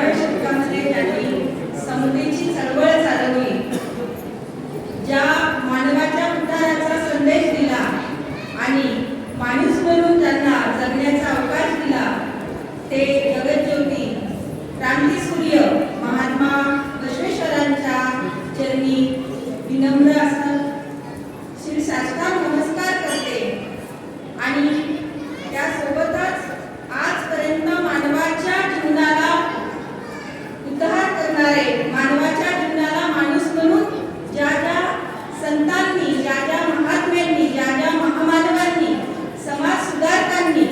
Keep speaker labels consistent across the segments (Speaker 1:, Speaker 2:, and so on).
Speaker 1: 20व्या शतकामध्ये त्यांनी समतेची चळवळ चालवली, ज्या मानवाच्या उद्धाराचा संदेश दिला आणि माणूस म्हणून त्यांना जगण्याचा अवकाश दिला, ते जगज्योती क्रांतीसूर्य महात्मा बसवेश्वरांच्या चरणी विनम्र असं शिरसाष्टांग नमस्कार करते। आणि त्यासोबतच आजपर्यंत मानवाच्या जीवनाला उद्धार करणारे, मानवाच्या जीवनाला माणूस म्हणून ज्या ज्या संतांनी, ज्या ज्या महात्म्यांनी, ज्या ज्या महामानवांनी, समाज सुधारकांनी,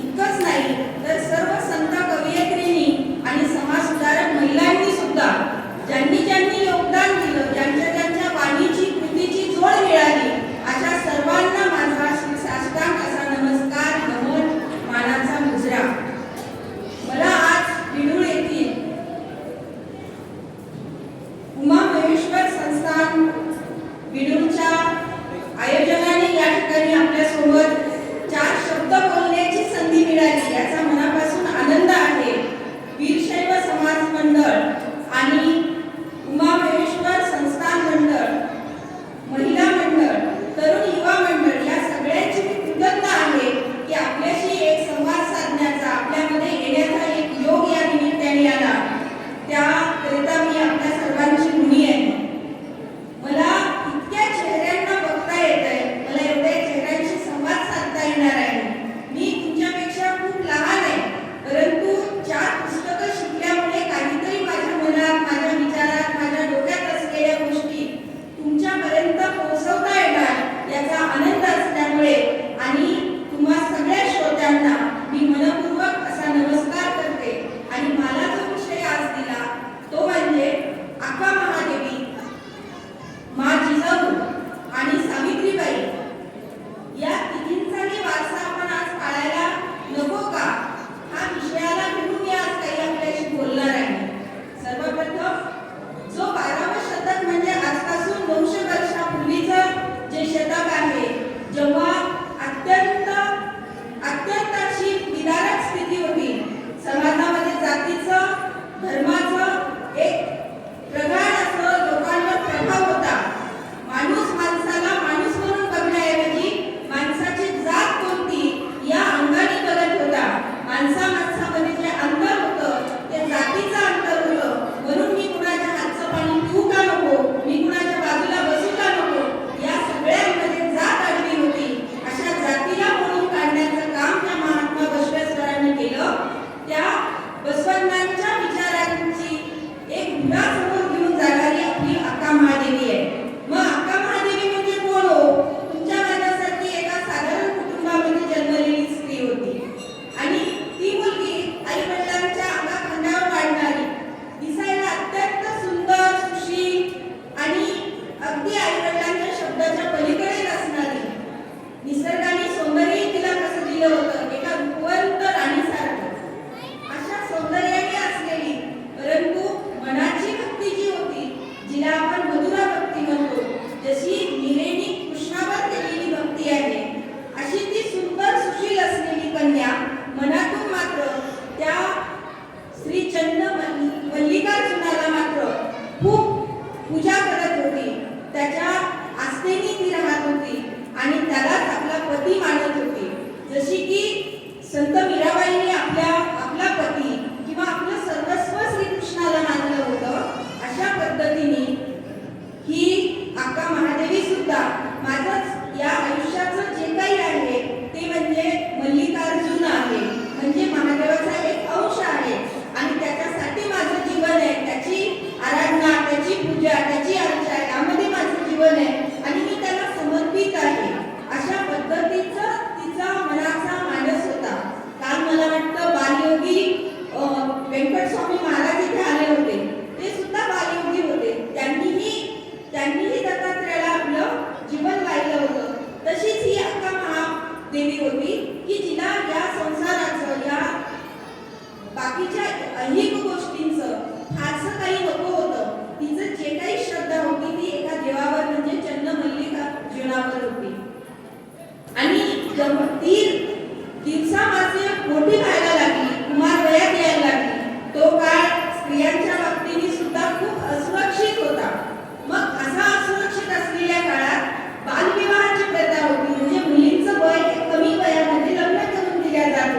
Speaker 1: इतकंच नाही तर सर्व संत कवयित्रींनी आणि समाज सुधारक महिलांनी सुद्धा ज्यांनी ज्यांनी योगदान दिलं, ज्यांच्या ज्यांच्या वाणीची कृतीची जोड मिळाली, अशा सर्वांना माझा साष्टांग असा नमस्कार, नमन, मानाचा मुजरा। मला आज विडूळ येथील उमा महेश्वर संस्थान विडूळच्या आयोजनाने या ठिकाणी आपल्या सोबत 4 शब्द बोलण्याची संधी मिळाली, याचा मनापासून आनंद आहे। वीरशैव समाज मंडळ आणि उमा महेश्वर संस्थान मंडळ, महिला मंडळ, तरुण युवा मंडळ या सगळ्यांची मी कृतज्ञ आहे की आपल्याशी एक संवाद साधण्याचा,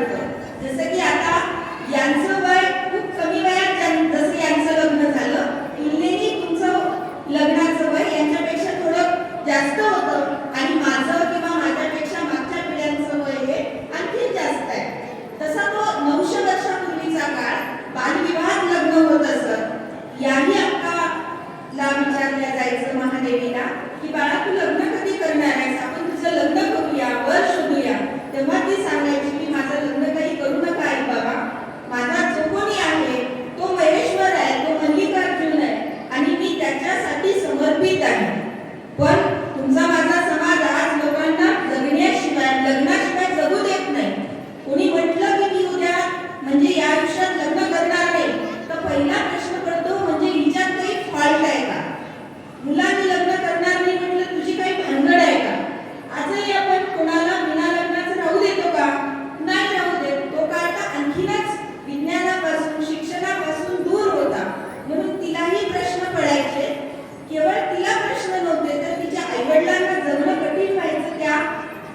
Speaker 1: होतं. जसं की आता यांचं वय खूप कमी वयात जसं यांचं लग्न झालं, तुलनेने तुमचं लग्नाचं वय यांच्यापेक्षा थोडं जास्त होतं आणि माझं किंवा माझ्यापेक्षा मागच्या पिढ्यांचं वय हे आणखी जास्त आहे. तसा तो 900 वर्षापूर्वीचा काळ बालविवाहात लग्न होत असत. याही अक्काला विचारल्या जायचं महादेवीला की बाळा तू लग्न कधी करणार आहेस, आपण तुझं लग्न करूया, वर शोधूया. तेव्हा ती सांगायची की माझं लग्न काही करू नका आई बाबा, माझा जो कोणी आहे तो महेश्वर आहे, तो मल्लिकार्जुन आहे आणि मी त्याच्यासाठी समर्पित आहे. पण तुमचा माझा समाज आज लोकांना जगण्याशिवाय लग्नाशिवाय जगू देत नाही. कोणी म्हटलं की मी उद्या म्हणजे या आयुष्यात लग्न करणार नाही तर पहिला प्रश्न पडतो म्हणजे हिच्यात काही फॉल्ट आहे का. मुलांनी लग्न करणार नाही म्हटलं तुझी काही भानगड आहे का. आजही आपण कोणाला बिना लग्नाचं राहू देतो का? नाही राहू देत. तो काळ तर आणखीनच विज्ञानापासून शिक्षणापासून दूर होता. म्हणून तिलाही प्रश्न पडायचे. केवळ तिला प्रश्न नव्हते तर तिच्या आईवडिलांना जगणं कठीण व्हायचं त्या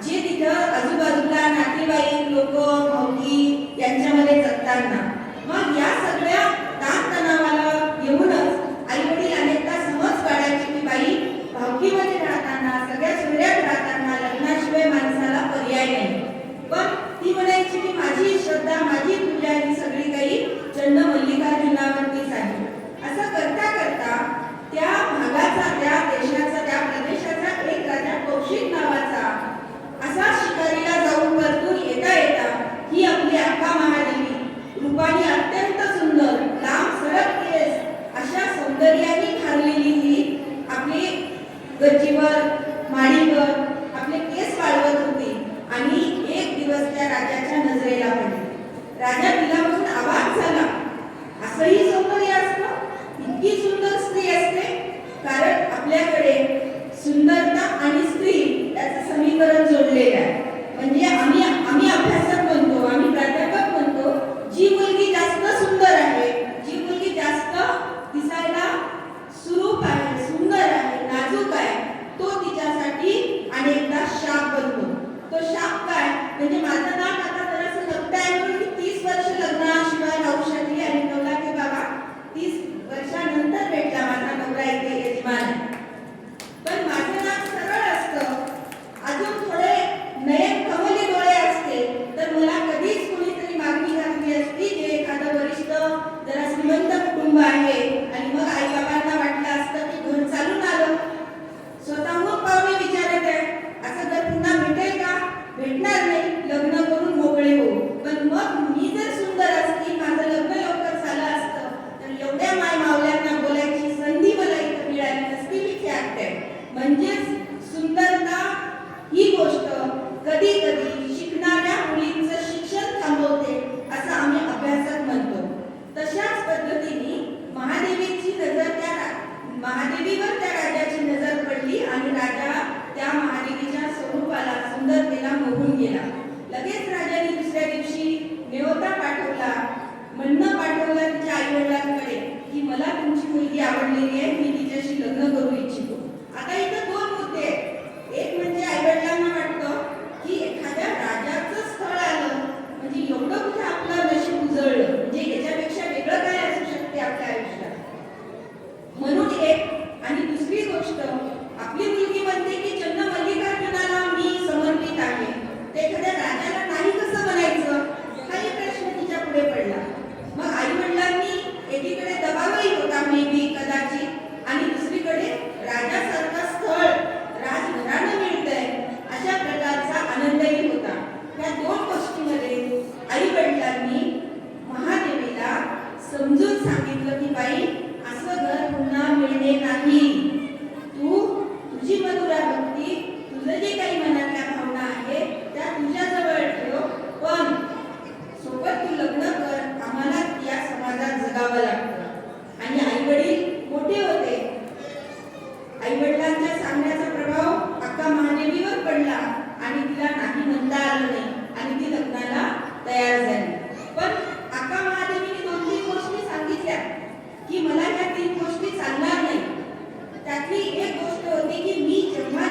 Speaker 1: जे तिथं आजूबाजूला नातेवाईक लोक भावकी यांच्यामध्ये जगताना. मग या सगळ्या ताणतणावाला घेऊनच आई वडील अनेकदा समज काढायचे की बाई भावकीमध्ये राहताना सगळ्या सोहळ्यात राहताना लग्नाशिवाय माणसाला पर्याय नाही. पण ती म्हणायची की माझी श्रद्धा माझी पूजा ही सगळी काही चंड मल्लिकार्जुनावरतीच आहे. असं करता करता त्या भागाचा त्या देशाचा त्या प्रदेशाचा एक राजा कौशिक नावाचा असा शिकारीला जाऊन परतून येता येता ही आपली अक्का महादेवी रूपाने अत्यंत सुंदर लांब सडक केस अशा सौंदर्याने खारलेली ही आपली गच्चीवर माडीवर आपले केस वाढवत होती आणि एक दिवस त्या राजाच्या नजरेला पडली. राजा तिला बघून अवाक झाला. असंही सौंदर्य असतं, इतकी सुंदर स्त्री असते. कारण आपल्याकडे सुंदरता आणि स्त्री याचं समीकरण जोडलेलं आहे. म्हणजे आम्ही अभ्यासक म्हणतो, आम्ही प्राध्यापक म्हणतो, जी मुलगी जास्त सुंदर आहे, जी मुलगी जास्त दिसायला सुरूप आहे, सुंदर आहे, नाजूक आहे, तो तिच्यासाठी अनेकदा शाप बनतो. तो शाप काय म्हणजे माझं नाक आता जरासं लपतंय म्हणून मी 30 वर्ष लग्नाशिवाय राहू शकली आणि नवला की बाबा 30 वर्षानंतर भेटला माझा नवरा इथे यजमान आहे. पण माझं नाक सरळ असतं, अजून थोडे नयन कमली डोळे असते तर मला कधीच कोणीतरी मागणी घातली असती जे एखादं वरिष्ठ जरा श्रीमंत कुटुंब आहे आणि मग आई बाबांना वाटलं असतं की घर चालून आलं, स्वतःहून पाहुणे विचारत आहे असं घर पुन्हा भेटेल का? भेटणार नाही, लग्न करून मोकळे हो. पण मग मी जर सुंदर असती, माझं लग्न लवकर झालं असतं तर एवढ्या माय मावल्यांना बोलायची संधी मला इथं मिळाली नसती. मी ख्यात म्हणजेच सुंदरता ही गोष्ट कधी कधी शिकणाऱ्या मुलींचं शिक्षण थांबवते असं आम्ही अभ्यासक म्हणतो. तशाच पद्धतीने महादेवीची नजर महादेवीवर त्या राजाची नजर पडली आणि राजा त्या महादेवीच्या स्वरूपाला सुंदरतेला मोहून गेला. लगेच राजाने दुसऱ्या दिवशी नेवता पाठवला, म्हणणं पाठवलं तिच्या आईवडिलांकडे की मला तुमची मुलगी आवडलेली आहे, मी तिच्याशी लग्न करू इच्छितो. आता इथं दोन मुद्दे आहेत. एक म्हणजे आईवडिलांना वाटतं की एखाद्या राजाचं स्थळ आलं म्हणजे एवढं कुठे आपलं नशीब उजळलं, म्हणजे याच्यापेक्षा वेगळं काय असू शकते आपल्या आयुष्यात, म्हणून एक. आणि दुसरी गोष्ट आपली मुलगी म्हणते की चंड मल्लिकार्जुनाला मी समर्पित आहे, ते एखाद्या राजाला नाही कसं म्हणायचं हाही प्रश्न तिच्या पुढे पडला. मग आई वडिलांनी एकीकडे दबावही होता मेबी कदाचित आणि दुसरीकडे राजासारखं स्थळ राजघराणं मिळतंय अशा प्रकारचा आनंदही होता. या दोन गोष्टींमध्ये आई वडिलांनी महादेवीला समजून सांगितलं की बाई असं घर पुन्हा मिळणे नाही, तू तुझी मधुरा भक्ती तुझं जे काही मनातल्या भावना आहे त्या तुझ्याजवळ ठेव, पण सोबत तू लग्न कर, आम्हाला या समाजात जगावं लागतं. आणि आई वडील मोठे होते, आई वडिलांच्या सांगण्याचा प्रभाव अक्का महादेवीवर पडला आणि तिला नाही म्हणता आलं नाही आणि ती लग्नाला तयार झाली. पण अक्का महादेवीने 2-3 गोष्टी सांगितल्या की मला ह्या 3 गोष्टी चालणार नाही. त्यातली एक गोष्ट होती की मी जेव्हा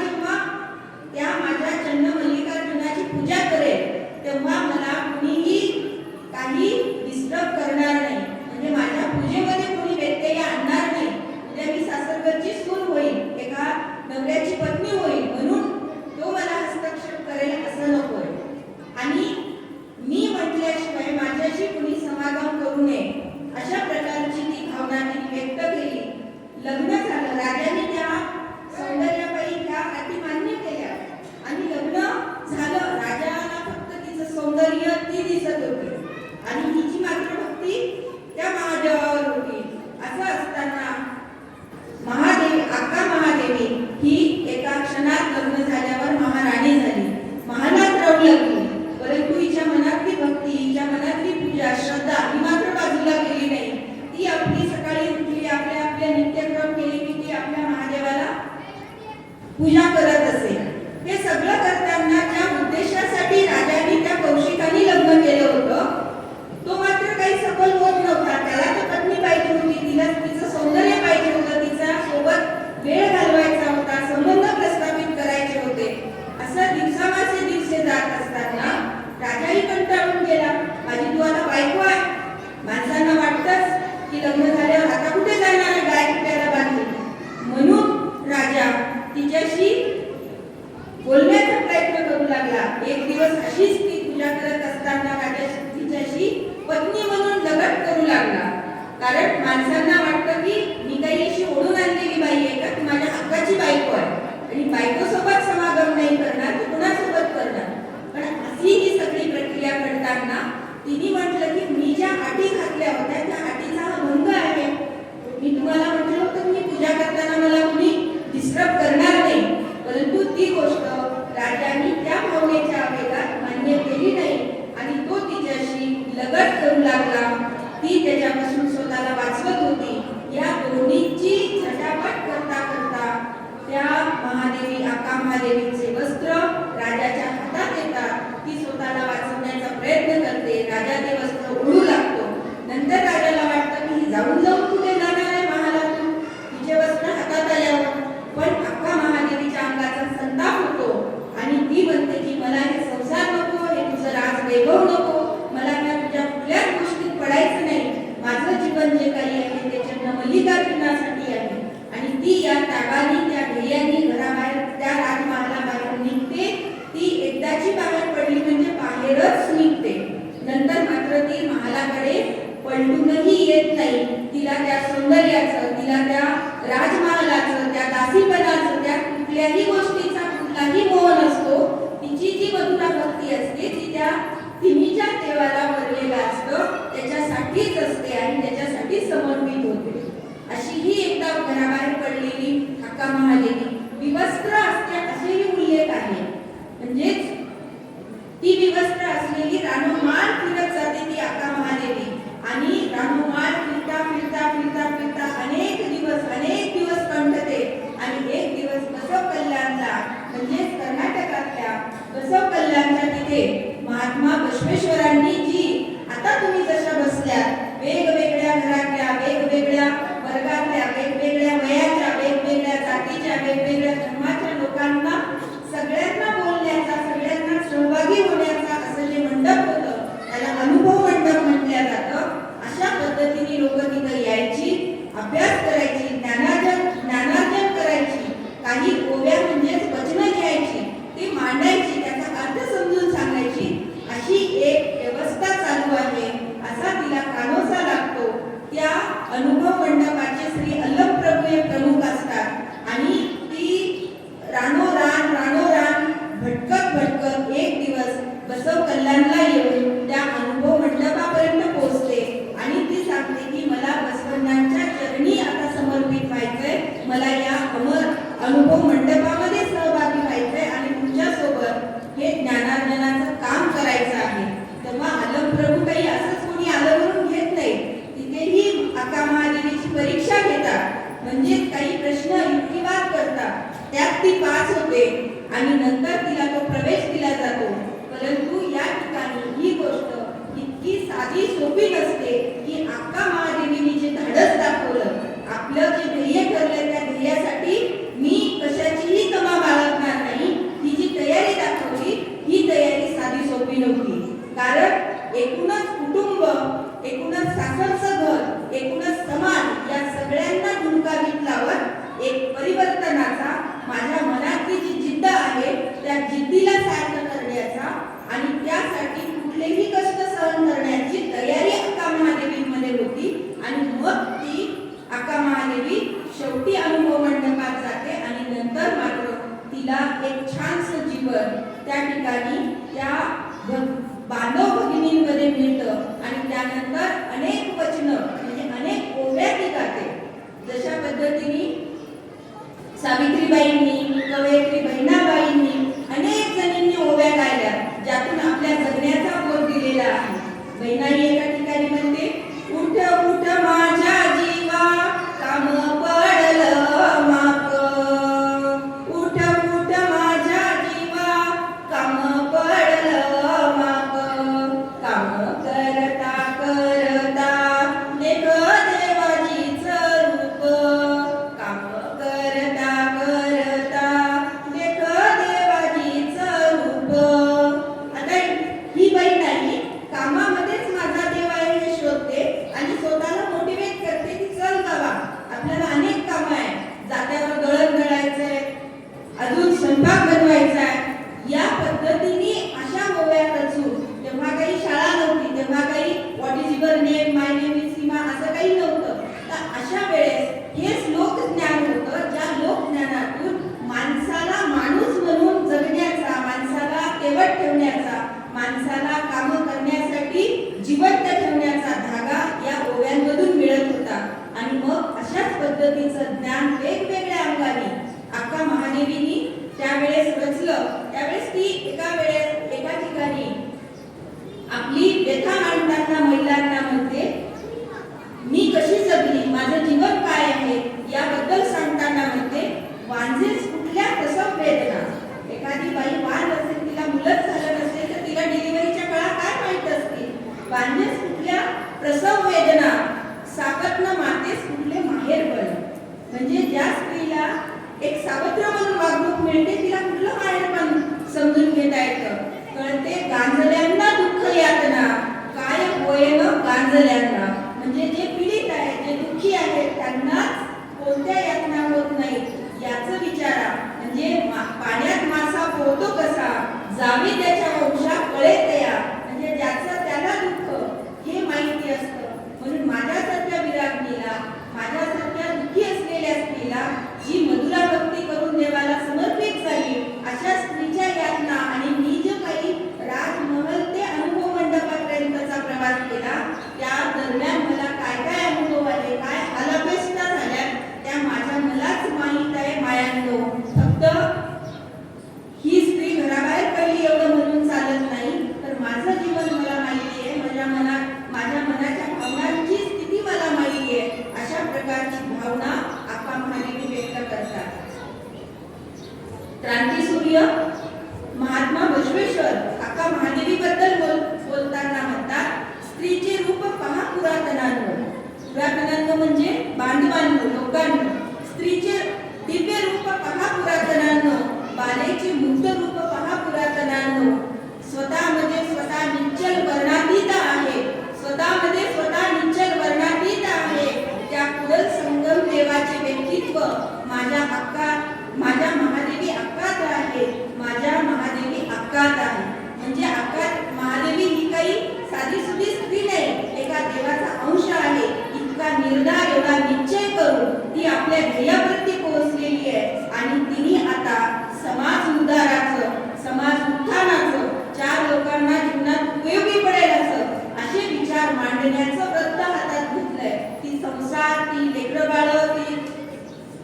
Speaker 1: त्या माझ्या चंड मल्लिकार्जुनाची पूजा करेन तेव्हा मला कुणीही कारण माणसांना वाटतं की मी काही अशी ओढून आणलेली बाई आहे का, ती माझ्या हक्काची बायको आहे आणि बायकोसोबत समागम नाही करणार तर कुणासोबत करणार. पण अशी ही सगळी प्रक्रिया करताना तिने म्हटलं की मी ज्या अटी घातल्या होत्या त्या अटीचा हा भंग आहे. मी तुम्हाला म्हटलं होतं मी पूजा करताना मला कुणी डिस्टर्ब करणार नाही, परंतु ती गोष्ट राजांनी त्या भावनेच्या वेगात मान्य केली नाही आणि तो तिच्याशी लगट करू लागला. ती त्याच्यापासून स्वतःला वाचवत होती. या दोन्हीची झटापट करता करता त्या महादेवी आका महादेवीचे वस्त्र राजाच्या हातात येतात. ती स्वतःला वाचवण्याचा प्रयत्न करते. राजा ते वस्त्र ओढू लागतो. नंतर राजाला वाटतं की जाऊन जाऊन कुठे जाणार आहे महालातून तिचे वस्त्र हातात आल्यावर. पण आका महादेवीच्या अंगाचा संताप होतो आणि ती म्हणते की मला हे संसार नको, हे तुझं राज वैभव नको, मला त्या तुझ्या कुठल्याच गोष्टीत पडायचं नाही. माझं जीवन जे काही आहे ते चंद्र मल्लिकार्जुनासाठी आहे. आणि ती या त्यागाने त्या ध्येयाने घराबाहेर त्या राजमहालाबाहेर निघते. ती एकदाची बाहेर पडली म्हणजे बाहेरच निघते. नंतर मात्र ती महालाकडे पलटूनही येत नाही. तिला त्या सौंदर्याचं, तिला त्या राजमहालाचं, त्या दासीपणाचं, त्या कुठल्याही गोष्टीचा कुठलाही मोह नसतो. तिची जी मधुरा भक्ती असते ती त्या तिन्हीच्या देवाला वरलेलं असतं, त्याच्यासाठीच असते आणि त्याच्यासाठी समर्पित होते. अशी ही एकदा घराबाहेर पडलेली आका महादेवी विवस्त्र असते असेही उल्लेख आहे. म्हणजेच ती विवस्त्र असलेली रानोमाळ फिरत जाते ती आका महादेवी आणि रानोमाळ फिरता फिरता फिरता फिरता अनेक दिवस कंठते आणि एक दिवस बसव कल्याणला म्हणजेच कर्नाटकातल्या बसव कल्याणच्या तिथे महात्मा बसवेश्वरांनी जी आता तुम्ही जशा बसल्यात वेगवेगळ्या घरातल्या, वेगवेगळ्या वर्गातल्या, वेगवेगळ्या वयाच्या, वेगवेगळ्या जातीच्या, वेगवेगळ्या धर्माच्या लोकांना सगळ्यांना बोलण्याचा, सगळ्यांना सहभागी होण्याचा असं जे मंडप होतं त्याला अनुभव मंडप म्हटलं जातं. अशा पद्धतीने लोक तिथं यायची, अभ्यास करायची, ज्ञानार्जन करायची, काही ओव्या म्हणजेच वचनं घ्यायची, ती मांडायची, त्याचा अर्थ समजून सांगायची. अशी एक व्यवस्था चालू आहे असा तिला कानोसा लागतो. त्या अनुभव मंडपाचे श्री अल्लमप्रभू हे प्रमुख असतात आणि ती रानोरान भटकत एक दिवस बसव कल्याणला येऊन त्या अनुभव मंडपापर्यंत पोहोचते आणि ती सांगते की मला बसवण्णांच्या चरणी आता समर्पित व्हायचंय, मला या अनुभव मंडपामध्ये सहभागी व्हायचंय आणि तुमच्यासोबत हे ज्ञानार्जनाचं काम करायचं आहे. तेव्हा अलमप्रभू काही असंच कोणी आलं म्हणून घेत नाही. तिथेही आका महादेवीची परीक्षा घेतात, म्हणजे काही प्रश्न युक्तिवाद करतात, त्यात ती पास होते आणि नंतर तिला तो प्रवेश दिला जातो. परंतु या ठिकाणी ही गोष्ट इतकी साधी सोपी नसते की आका महादेवीने जे धाडस दाखवलं, आपलं जे ध्येय ठरलं त्या ध्येयासाठी मी कशाचीही कमा बाळगणार नाही, ही जी तयारी दाखवली ही तयारी साधी सोपी नव्हती. कारण एकूणच कुटुंब, एकूणच सासरचं घर, एकूणच समाज या सगळ्यांना धुडकावीत लावत एक परिवर्तनाचा माझ्या मनातली जी जिद्द आहे त्या जिद्दीला सार्थ करण्याचा आणि त्यासाठी कुठलेही कष्ट सहन करण्याची तयारी आका महादेवीमध्ये होती. आणि मग ती आका महादेवी शेवटी अनुभव मंडपात जाते आणि नंतर मात्र तिला एक छानसं जीवन त्या ठिकाणी त्या बांधव भगिनींमध्ये मिळतं आणि त्यानंतर अनेक वचनं म्हणजे अनेक ओव्या ती गाते. जशा पद्धतीने सावित्रीबाईंनी, कवयित्री बहिणाबाईंनी, अनेक जणींनी ओव्या गायल्या ज्यातून आपल्या जगण्याचा बोध दिलेला आहे. बहिणाई एका ठिकाणी म्हणते, उठ उठ माझ्या जीवा काम पडलं माप, उठ उठ माझ्या जीवा काम पडलं माप, काम करता करता देख देवाजीचं रूप, काम करता करता देख देवाजीचं रूप. आता ही बाई नाही, कामामध्येच माझा देव आहे हे शोधते आणि स्वतःला मोटिवेट करते की चल गावा, आपल्याला अनेक कामं आहे, जात्यावर दळण दळायचंय, अजून स्वयंपाक बनवायचा आहे. या पद्धतीने अशा ओव्या रचून, तेव्हा काही शाळा नव्हती, तेव्हा काही लांजेस कुठल्या प्रसव वेदना, साकतनं मातेस कुठले माहेर बळ. म्हणजे ज्या स्त्रीला एक सावत्र म्हणून वागणूक मिळते तिला कुठलं माहेर पण समजून घेता येतं. कळते गांजल्यांना दुःख यातना, काय होय न गांजल्यांना. म्हणजे जे पीडित आहेत, जे दुःखी आहेत, त्यांनाच कोणत्या यातना होत नाही याचं विचारा. म्हणजे पाण्यात मासा पोहतो कसा, जावी त्याच्या वंशा कळे तया. म्हणजे ज्याचं त्याला दुःख हे माहिती असतं. म्हणून माझ्यासारख्या विरागणीला, माझ्यासारख्या दुःखी असलेल्या स्त्रीला जी मधुरा भक्ती करून देवाला समर्पित झाली, अशा स्त्रीच्या यातना आणि मी जे काही राजमहल ते अनुभव मंडपापर्यंतचा प्रवास केला, त्या दरम्यान मला काय काय अनुभव आले, काय हालापेष्टा झाल्या, त्या माझ्या मलाच माहीत आहे मायांनो. फक्त ही स्त्री घराबाहेर पडली एवढं म्हणून चालत नाही, तर माझं जीवन मला माहिती आहे, माझ्या मनाच्या भावनांची स्थिती मला माहिती आहे. अशा प्रकारची भावना आप्पा महादेवी व्यक्त करतात. क्रांतीसूर्य महात्मा बसवेश्वर आप्पा महादेवी बद्दल बोलताना म्हणतात, स्त्रीचे रूप पहा पुरातनांनो. पुरातनांनो म्हणजे बांधवांनो, लोकांनो. स्त्रीचे दिव्य रूप पहा पुरातनांनो, बालेचे मुक्त रूप पहा पुरातनांनो. स्वतःमध्ये स्वतः निश्चल वर्णातीत आहे, स्वतःमध्ये स्वतः निश्चल वर्णातीत आहे. त्या कुडल संगम देवाचे व्यक्तित्व माझ्या महादेवी अक्कात आहे, माझ्या महादेवी अक्कात आहे. म्हणजे अक्कात महादेवी ही काही साधी सुधी स्त्री नाही, एका देवाचा अंश आहे. इतका निर्धार, एवढा निश्चय करून ती आपल्या ध्येयाप्रती पोहोचलेली आहे. आणि तिने आता समाज उद्धाराचं, समाज उत्थानाचं, चार लोकांना जीवनात उपयोगी पडेल असे विचार मांडण्याचं व्रत हातात घेतलंय. ती संसार, ती लेकरं बाळं, ती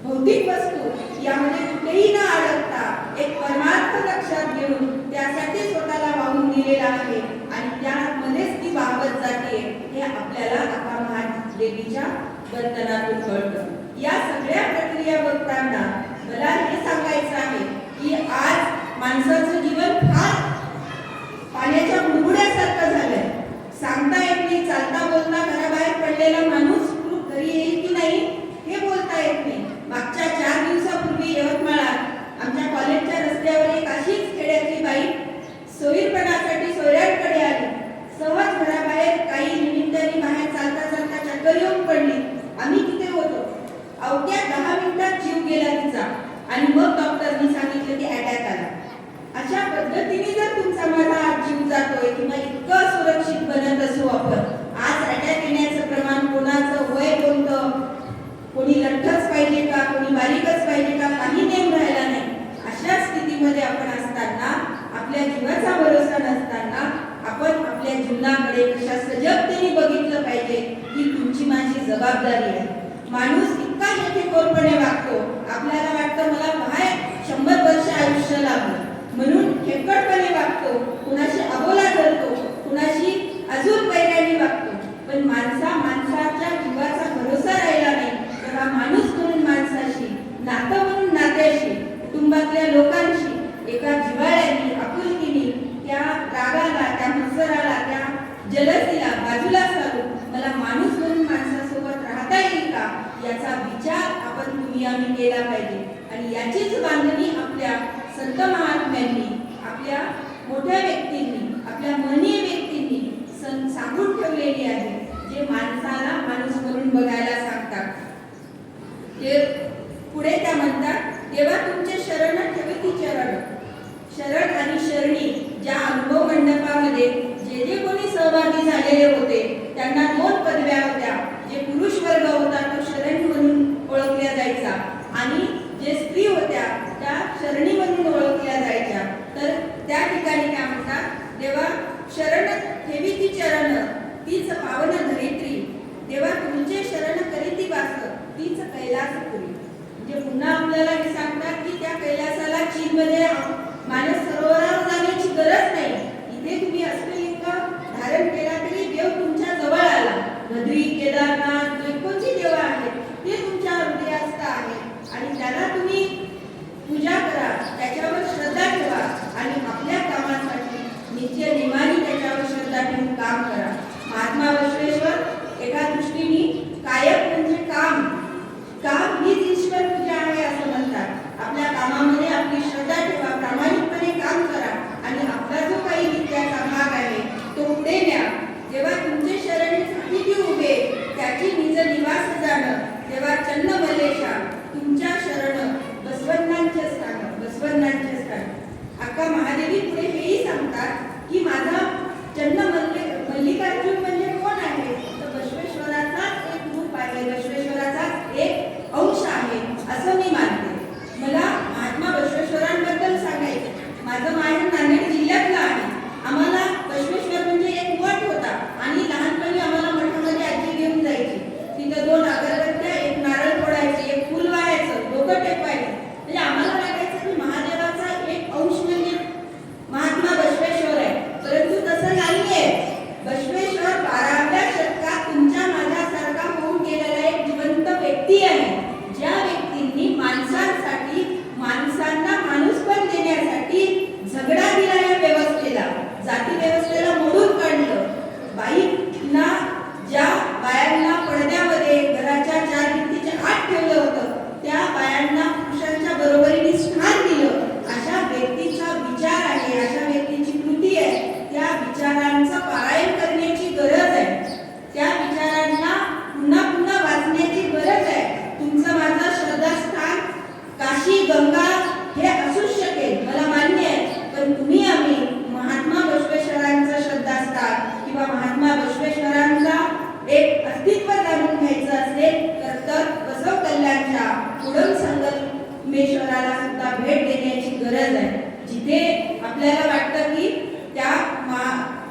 Speaker 1: भौतिक वस्तू यामध्ये कुठेही न अडकता एक परमार्थ लक्षात घेऊन त्यासाठी स्वतःला वाहून दिलेला आहे आणि त्यामध्येच ती वाहवत जाते. हे आपल्याला आप्पा महादेवीच्या वर्तनातून कळतं. या सगळ्या प्रक्रिया बघताना मला हे सांगायचं आहे की आज माणसाचं जीवन फार पाण्याच्या बुडबुड्यासारखं झालंय. सांगता येत नाही, चालता बोलता घराबाहेर पडलेला माणूस घरी येईल की नाही हे बोलता येत नाही. मागच्या 4 दिवसापूर्वी यवतमाळात आमच्या कॉलेजच्या रस्त्यावर एक अशीच खेड्यातली बाई सोयीपणासाठी सोयऱ्यांकडे आली. सहज घराबाहेर काही निमित्ताने बाहेर चालता चालता चक्कर येऊन पडली. आम्ही तिथे होतो. अवघ्या 10 मिनिटात जीव गेला तिचा आणि मग डॉक्टरनी सांगितलं की अटॅक आला. अशा पद्धतीने जर तुमचा माझा जीव जातोय किंवा इतकं सुरक्षित बनत असू आपण, आज अटॅक येण्याचं प्रमाण, कोणाचं वय कोणतं, कोणी लठ्ठच पाहिजे का, कोणी बारीकच पाहिजे का, काही नेम राहिला नाही. अशा स्थितीमध्ये आपण असताना, आपल्या जीवाचा भरोसा नसताना आपण आपल्या जीवनाकडे कशा सजगतेने बघितलं पाहिजे ही तुमची माझी जबाबदारी आहे. माणूस इतका हेतुकोरपणे वागतो, आपल्याला वाटतं मला बाहेर 100 वर्ष आयुष्य लागलं म्हणून खेकटपणे वागतो, कुणाशी अबोला करतो, कुणाशी अजून वैराणी वागतो. पण माणसाच्या जीवाचा भरोसा राहिला नाही तेव्हा माणूस म्हणून माणसाशी, नातं म्हणून नात्याशी, कुटुंबातल्या लोकांशी एका जिव्हाळ्याने, आपुलकीने त्या रागाला, त्या मत्सराला, त्या जलसीला बाजूला सारून मला माणूस म्हणून माणसासोबत राहता येईल का याचा विचार आपण तुम्ही आम्ही केला पाहिजे. आणि याचीच बांधणी आपल्या संत महात्म्यांनी, आपल्या मोठ्या व्यक्तींनी, आपल्या महनीय व्यक्तींनी सांगून ठेवलेली आहे, जे माणसाला माणूस म्हणून बघायला सांगतात. ते पुढे त्या म्हणतात, देवा तुमचे शरण ठेवती चरण. शरण आणि शरणी ज्या अनुभव मंडपामध्ये जे कोणी सहभागी झालेले होते त्यांना 2 पदव्या होत्या. जे पुरुष वर्ग होता तो शरण म्हणून ओळखल्या जायचा आणि जे स्त्री होत्या त्या शरणी म्हणून ओळखल्या जायच्या. तर त्या ठिकाणी काय म्हणतात, देवा शरण ठेवी ती चरण, तीच पावन धरित्री. देवा तुमचे शरण त्याची निज निवास जाणं तेव्हा चन्न मल्लेशा तुमच्या शरण बसवण्णांचे स्थान. अक्का महादेवी पुढे हेही सांगतात की माझा चन्न मल्लिकार्जुन म्हणजे कोण आहे, तर बसवेश्वराचाच एक रूप आहे, बसवेश्वराचाच एक अंश आहे असं मी मानते. मला महात्मा बसवेश्वरांबद्दल सांगायचं. माझं माहेर नांदेड जिल्ह्यातलं आहे. आम्हाला बसवेश्वर म्हणजे एक मठ होता आणि लहानपणी आम्हाला मठामध्ये आजी घेऊन जायची. तिथं 2 अगरबत्त्या, 1 नारळ फोडायचे, 1 फुल वाहायचं, डोकं टेकवायचं. म्हणजे आम्हाला वाटायचं की महादेवाचा एक अंश म्हणजे महात्मा बसवेश्वर आहे. परंतु तसं नाहीये. बसवेश्वर 12व्या शतकात तुमच्या माझ्यासारखा होऊन गेलेला एक जिवंत व्यक्ती आहे, ज्या व्यक्तींनी माणसांसाठी, माणसांना माणूसपण देण्यासाठी झगडा दिला या व्यवस्थेला, जाती व्यवस्थेला मोडून काढलं. बाईंना, ज्या बायांना पडद्यामध्ये घराच्या 4 भिंतीच्या आत ठेवलं होतं, त्या बायांना पुरुषांच्या बरोबरीने स्थान दिलं. अशा व्यक्तीचा विचार आहे, अशा व्यक्तीची कृती आहे. त्या विचारांचं पारायण करण्याची गरज आहे. त्या विचारांना पुन्हा पुन्हा वाचण्याची गरज आहे. तुमचं माझं श्रद्धास्थान काशी गंगा हे असू शकेल, मला मान्य आहे. पण तुम्ही आम्ही महात्मा बसवेश्वरांचं श्रद्धास्थान किंवा महात्मा बसवेश्वरांचा एक अस्तित्व जाणून घ्यायचं असेल तर बसव कल्याणच्या पुढं संगमेश्वराला सुद्धा भेट देण्याची गरज आहे. जिथे आपल्याला वाटतं की त्या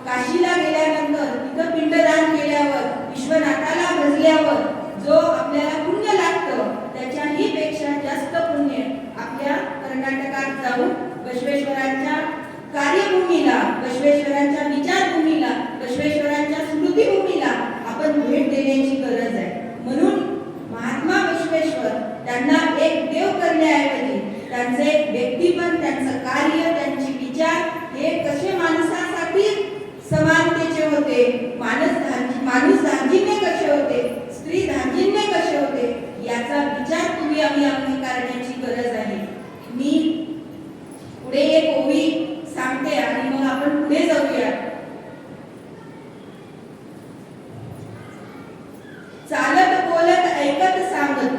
Speaker 1: काशीला गेल्यानंतर, तिथं पिंडदान केल्यावर, विश्वनाथाला भजल्यावर जो आपल्याला पुण्य लागतं, त्याच्याही पेक्षा जास्त पुण्य आपल्या कर्नाटकात जाऊन बसवेश्वरांच्या कार्यभूमीला, बसवेश्वरांच्या विचारभूमीला, बसवेश्वरांच्या स्मृतिभूमीला आपण भेट देण्याची गरज आहे. म्हणून महात्मा बसवेश्वर त्यांना एक देव करण्याऐवजी त्यांचे व्यक्तिपण, त्यांचं कार्य, त्यांचे विचार हे कसे माणसासाठी समानतेचे होते, माणूस धार्जिण्य कसे होते, स्त्री धार्जिण्य कसे होते, याचा विचार तुम्ही आम्ही करण्याची गरज आहे. मी पुढे एक ओवी सांगते आणि मग आपण पुढे जाऊया. चालत बोलत ऐकत सांगत,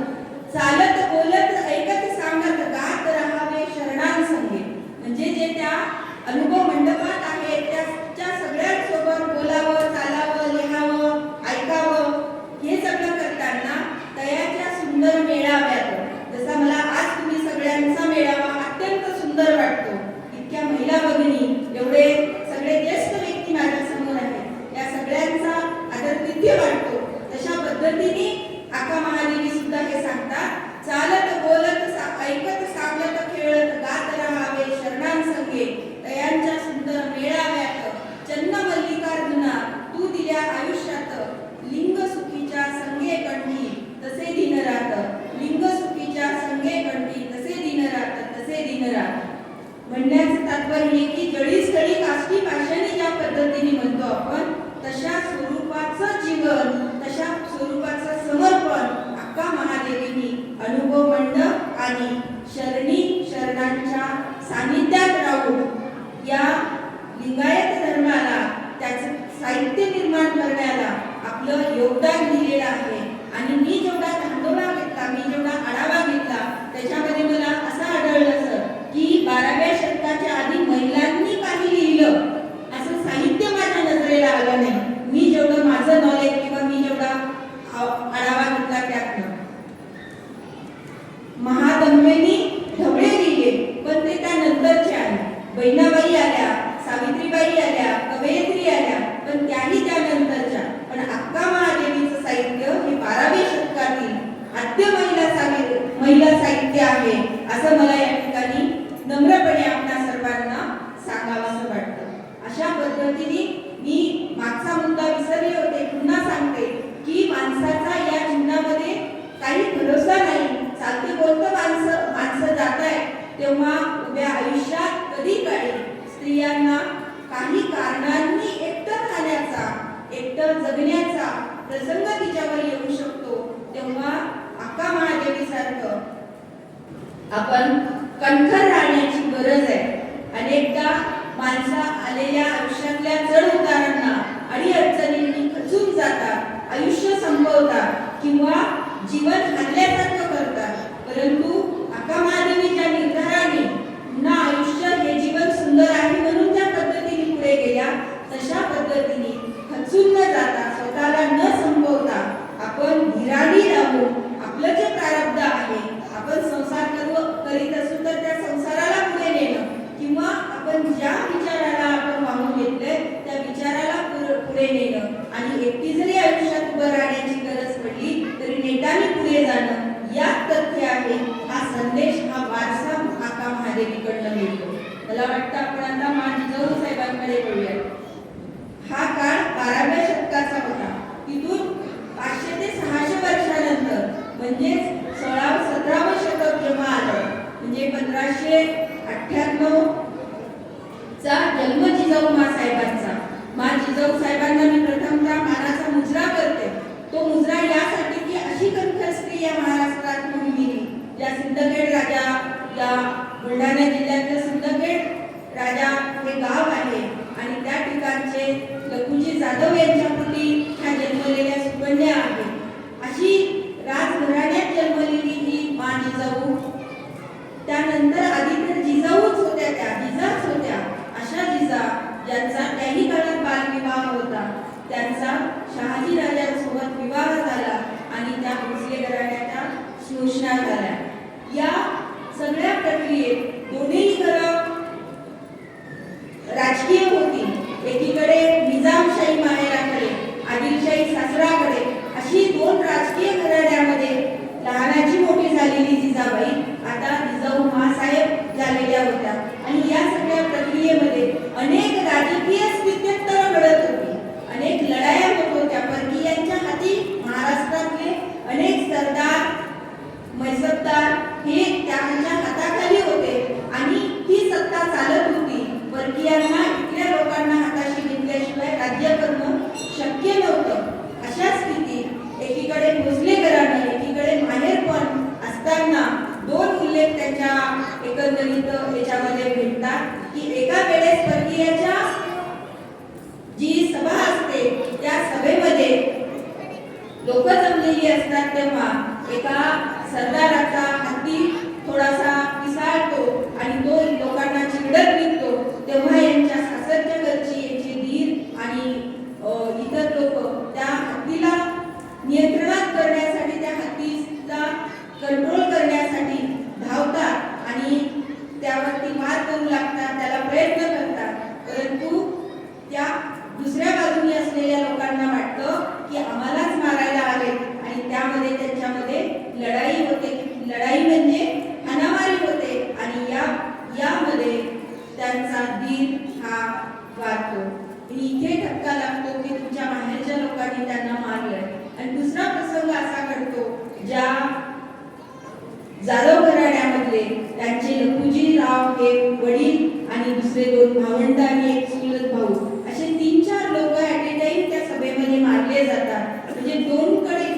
Speaker 1: चालत बोलत ऐकत सांगत गात राहावे शरणांसंगे. म्हणजे जे त्या अनुभव मंडपात आहे त्याच्या सगळ्यांसोबत बोलावं, चालावं, लिहावं, ऐकावं, हे सगळं करताना तयाच्या सुंदर मेळाव्यात, जसा मला आज तुम्ही सगळ्यांचा मेळावा अत्यंत सुंदर वाटतो. इतक्या महिला भगिनी, एवढे सगळे ज्येष्ठ व्यक्ती माझ्या समोर आहेत, या सगळ्यांचा आदरातिथ्य वाटतो. तशा पद्धतीने आका महादेवी सुद्धा हे सांगतात, चालत बोलत ऐकत सांगत खेळत गात राहावे शरणांसंगे तयांच्या सुंदर मेळाव्यात. चन्न मल्लिकार्जुना तू दिल्या आयुष्यात, लिंग सुखीच्या संगे कंठी तसे दिन रात, लिंग सुखीच्या संगे कंठी तसे दिन रात, तसे दिन रात. म्हणण्याचं तात्पर्य हे की जळी स्थळी काष्टी पाषाणी ज्या पद्धतीने म्हणतो आपण, तशा स्वरूपाचं जीवन, तशा स्वरूपाचं समर्पण अक्का महादेवीनी अनुभव मंडप आणि शरणांच्या सानिध्यात राहून या लिंगायत धर्माला, त्याचं साहित्य निर्माण करण्याला आपलं योगदान दिलेलं आहे. आणि मी जेवढा धांडोळा घेतला, मी जेवढा आढावा घेतला, त्याच्यामध्ये मला असं आढळलं सर की 12व्या शतकाच्या आधी महिलांनी काही लिहिलं असं साहित्य माझ्या नजरेला आलं नाही. मी जेवढं माझं नॉलेज किंवा मी जेवढा आढावा घेतला त्यातनं महादंबेनी ढवळे लिहिले, पण ते त्यानंतरचे आले. बहिणाबाई आल्या, सावित्रीबाई आल्या, कवयित्री आल्या, पण त्याही त्यानंतरच्या. पण अक्का महादेवीचं साहित्य हे 12व्या शतकातील आद्य महिला साहित्य आहे असं मला या ठिकाणी नम्रपणे आपल्या सर्वांना सांगावंसं वाटतं. अशा पद्धतीने मी मागचा मुद्दा विसरले होते, पुन्हा सांगते की माणसाचा या जीवनामध्ये काही भरोसा नाही. चालते बोलतं माणसं जात आहे, तेव्हा उभ्या आयुष्यात कधी काळी स्त्रियांना काही कारणांनी एकटं राहण्याचा, एकटं जगण्याचा प्रसंग तिच्यावर येऊ शकतो. तेव्हा अक्का महादेवी सारखं आपण कणखर राहण्याची गरज आहे. अनेकदा माणसा आलेल्या आयुष्यातल्या चढ उतारांना, अडीअडचणींनी खचून जातात, आयुष्य संपवतात. किंवा जीवन हरल्यासारखं करतात. परंतु अक्का महादेवीच्या निर्धाराने पुन्हा आयुष्य हे जीवन सुंदर आहे म्हणून त्या पद्धतीने पुढे गेल्या. तशा पद्धतीने खचून न जाता, स्वतःला न संपवता आपण धीराने राहून आपलं जे प्रारब्ध आहे, आपण संसार करीत असू तर त्या संसाराला पुढे नेणं किंवा आपण ज्या विचाराला आपण वाहून घेतलंय त्या विचाराला पुढे नेणं आणि एकटी जरी आयुष्यात उभं राहण्याची गरज पडली तरी नेटाने पुढे जाणं, यात तथ्य आहे. हा संदेश, हा वारसा अक्का महादेवीकडनं मिळतो. मला वाटतं आपण आता मा जिजाऊ साहेबांकडे बोलूया. हा काळ 12व्या शतकाचा होता. तिथून 500 ते 600 वर्षानंतर म्हणजे 16-17वं शतक जेव्हा आलं, म्हणजे 1598 चा जन्म जिजाऊ साहेबांचा. मा जिजाऊ साहेबांना मी प्रथमतः मानाचा मुजरा करते. तो मुजरा यासाठी की अशी कंठस्त्री या महाराष्ट्रात मोहिनी, ज्या सिंदखेड राजा, या बुलढाणा जिल्ह्यातलं सिंदखेड राजा हे गाव आहे आणि त्या ठिकाणचे लखुजी जाधव यांच्या पोटी ह्या जन्मलेल्या सुकन्या आहेत. अशी राजघराण्यात जन्मलेली ही मा जिजाऊ. त्यानंतर आधी तर जिजाऊच होत्या, त्या जिजाच होत्या. अशा जिजा ज्यांचा त्याही काळात बालविवाह होता, त्यांचा शहाजी राजांसोबत विवाह झाला आणि त्या भोसले घराण्याच्या शिवशना झाल्या. या सगळ्या प्रक्रियेत दोन्ही घरं राजकीय होती. एकीकडे निजामशाही माहेराकडे, आदिलशाही सासराकडे, अशी दोन राजकीय घराण्यामध्ये लहानाची मोठी झालेली जिजाबाई आता जिजाऊ महासाहेब झालेल्या होत्या. आणि या सगळ्या प्रक्रियेमध्ये अनेक राजकीय स्थित्यंतर घडत होती, अनेक लढाया होत होत्या. परकीयांच्या हाती महाराष्ट्रातले अनेक सरदार, मैसबदार हे त्यांच्या हाताखाली होते आणि ही सत्ता चालत होती. परकीयांना, इथल्या लोकांना हाताशी घेतल्याशिवाय राज्य करणं शक्य नव्हतं. अशा स्थितीत एकीकडे भोसले घराणं, एकीकडे माहेरपण असताना दोन उल्लेख त्यांच्या एकंदरीत याच्यामध्ये भेटतात की एका वेळेस परकीयाच्या जी सभा असते त्या सभेमध्ये लोक जमलेली असतात तेव्हा एका सरदाराचा हत्ती थोडासा पिसाळतो आणि तो लोकांना चिडत निघतो. तेव्हा यांच्या सासरच्या घरची, यांचे दीर आणि इतर लोक त्या हत्तीला नियंत्रणात करण्यासाठी, त्या हत्तीला कंट्रोल करण्यासाठी धावतात आणि त्यावरती मार करू लागतात, त्याला प्रयत्न करतात. परंतु त्या दुसऱ्या बाजूने असलेल्या लोकांना वाटतं की आम्हालाच मारायला आले आणि त्यामध्ये त्यांच्यामध्ये लढाई होते. लढाई म्हणजे हाणामारी होते आणि यामध्ये त्यांचा दीर हा वारतो. इथे ठपका लागतो की तुमच्या माहेरच्या लोकांनी त्यांना मारलंय. आणि दुसरा प्रसंग असा घडतो ज्या जाधव घराण्यामधले त्यांचे लखुजीराव हे वडील आणि दुसरे दोन भावंड आणि एक चुलत भाऊ असे 3-4 लोक ॲट ए टाइम त्या सभेमध्ये मारले जातात. म्हणजे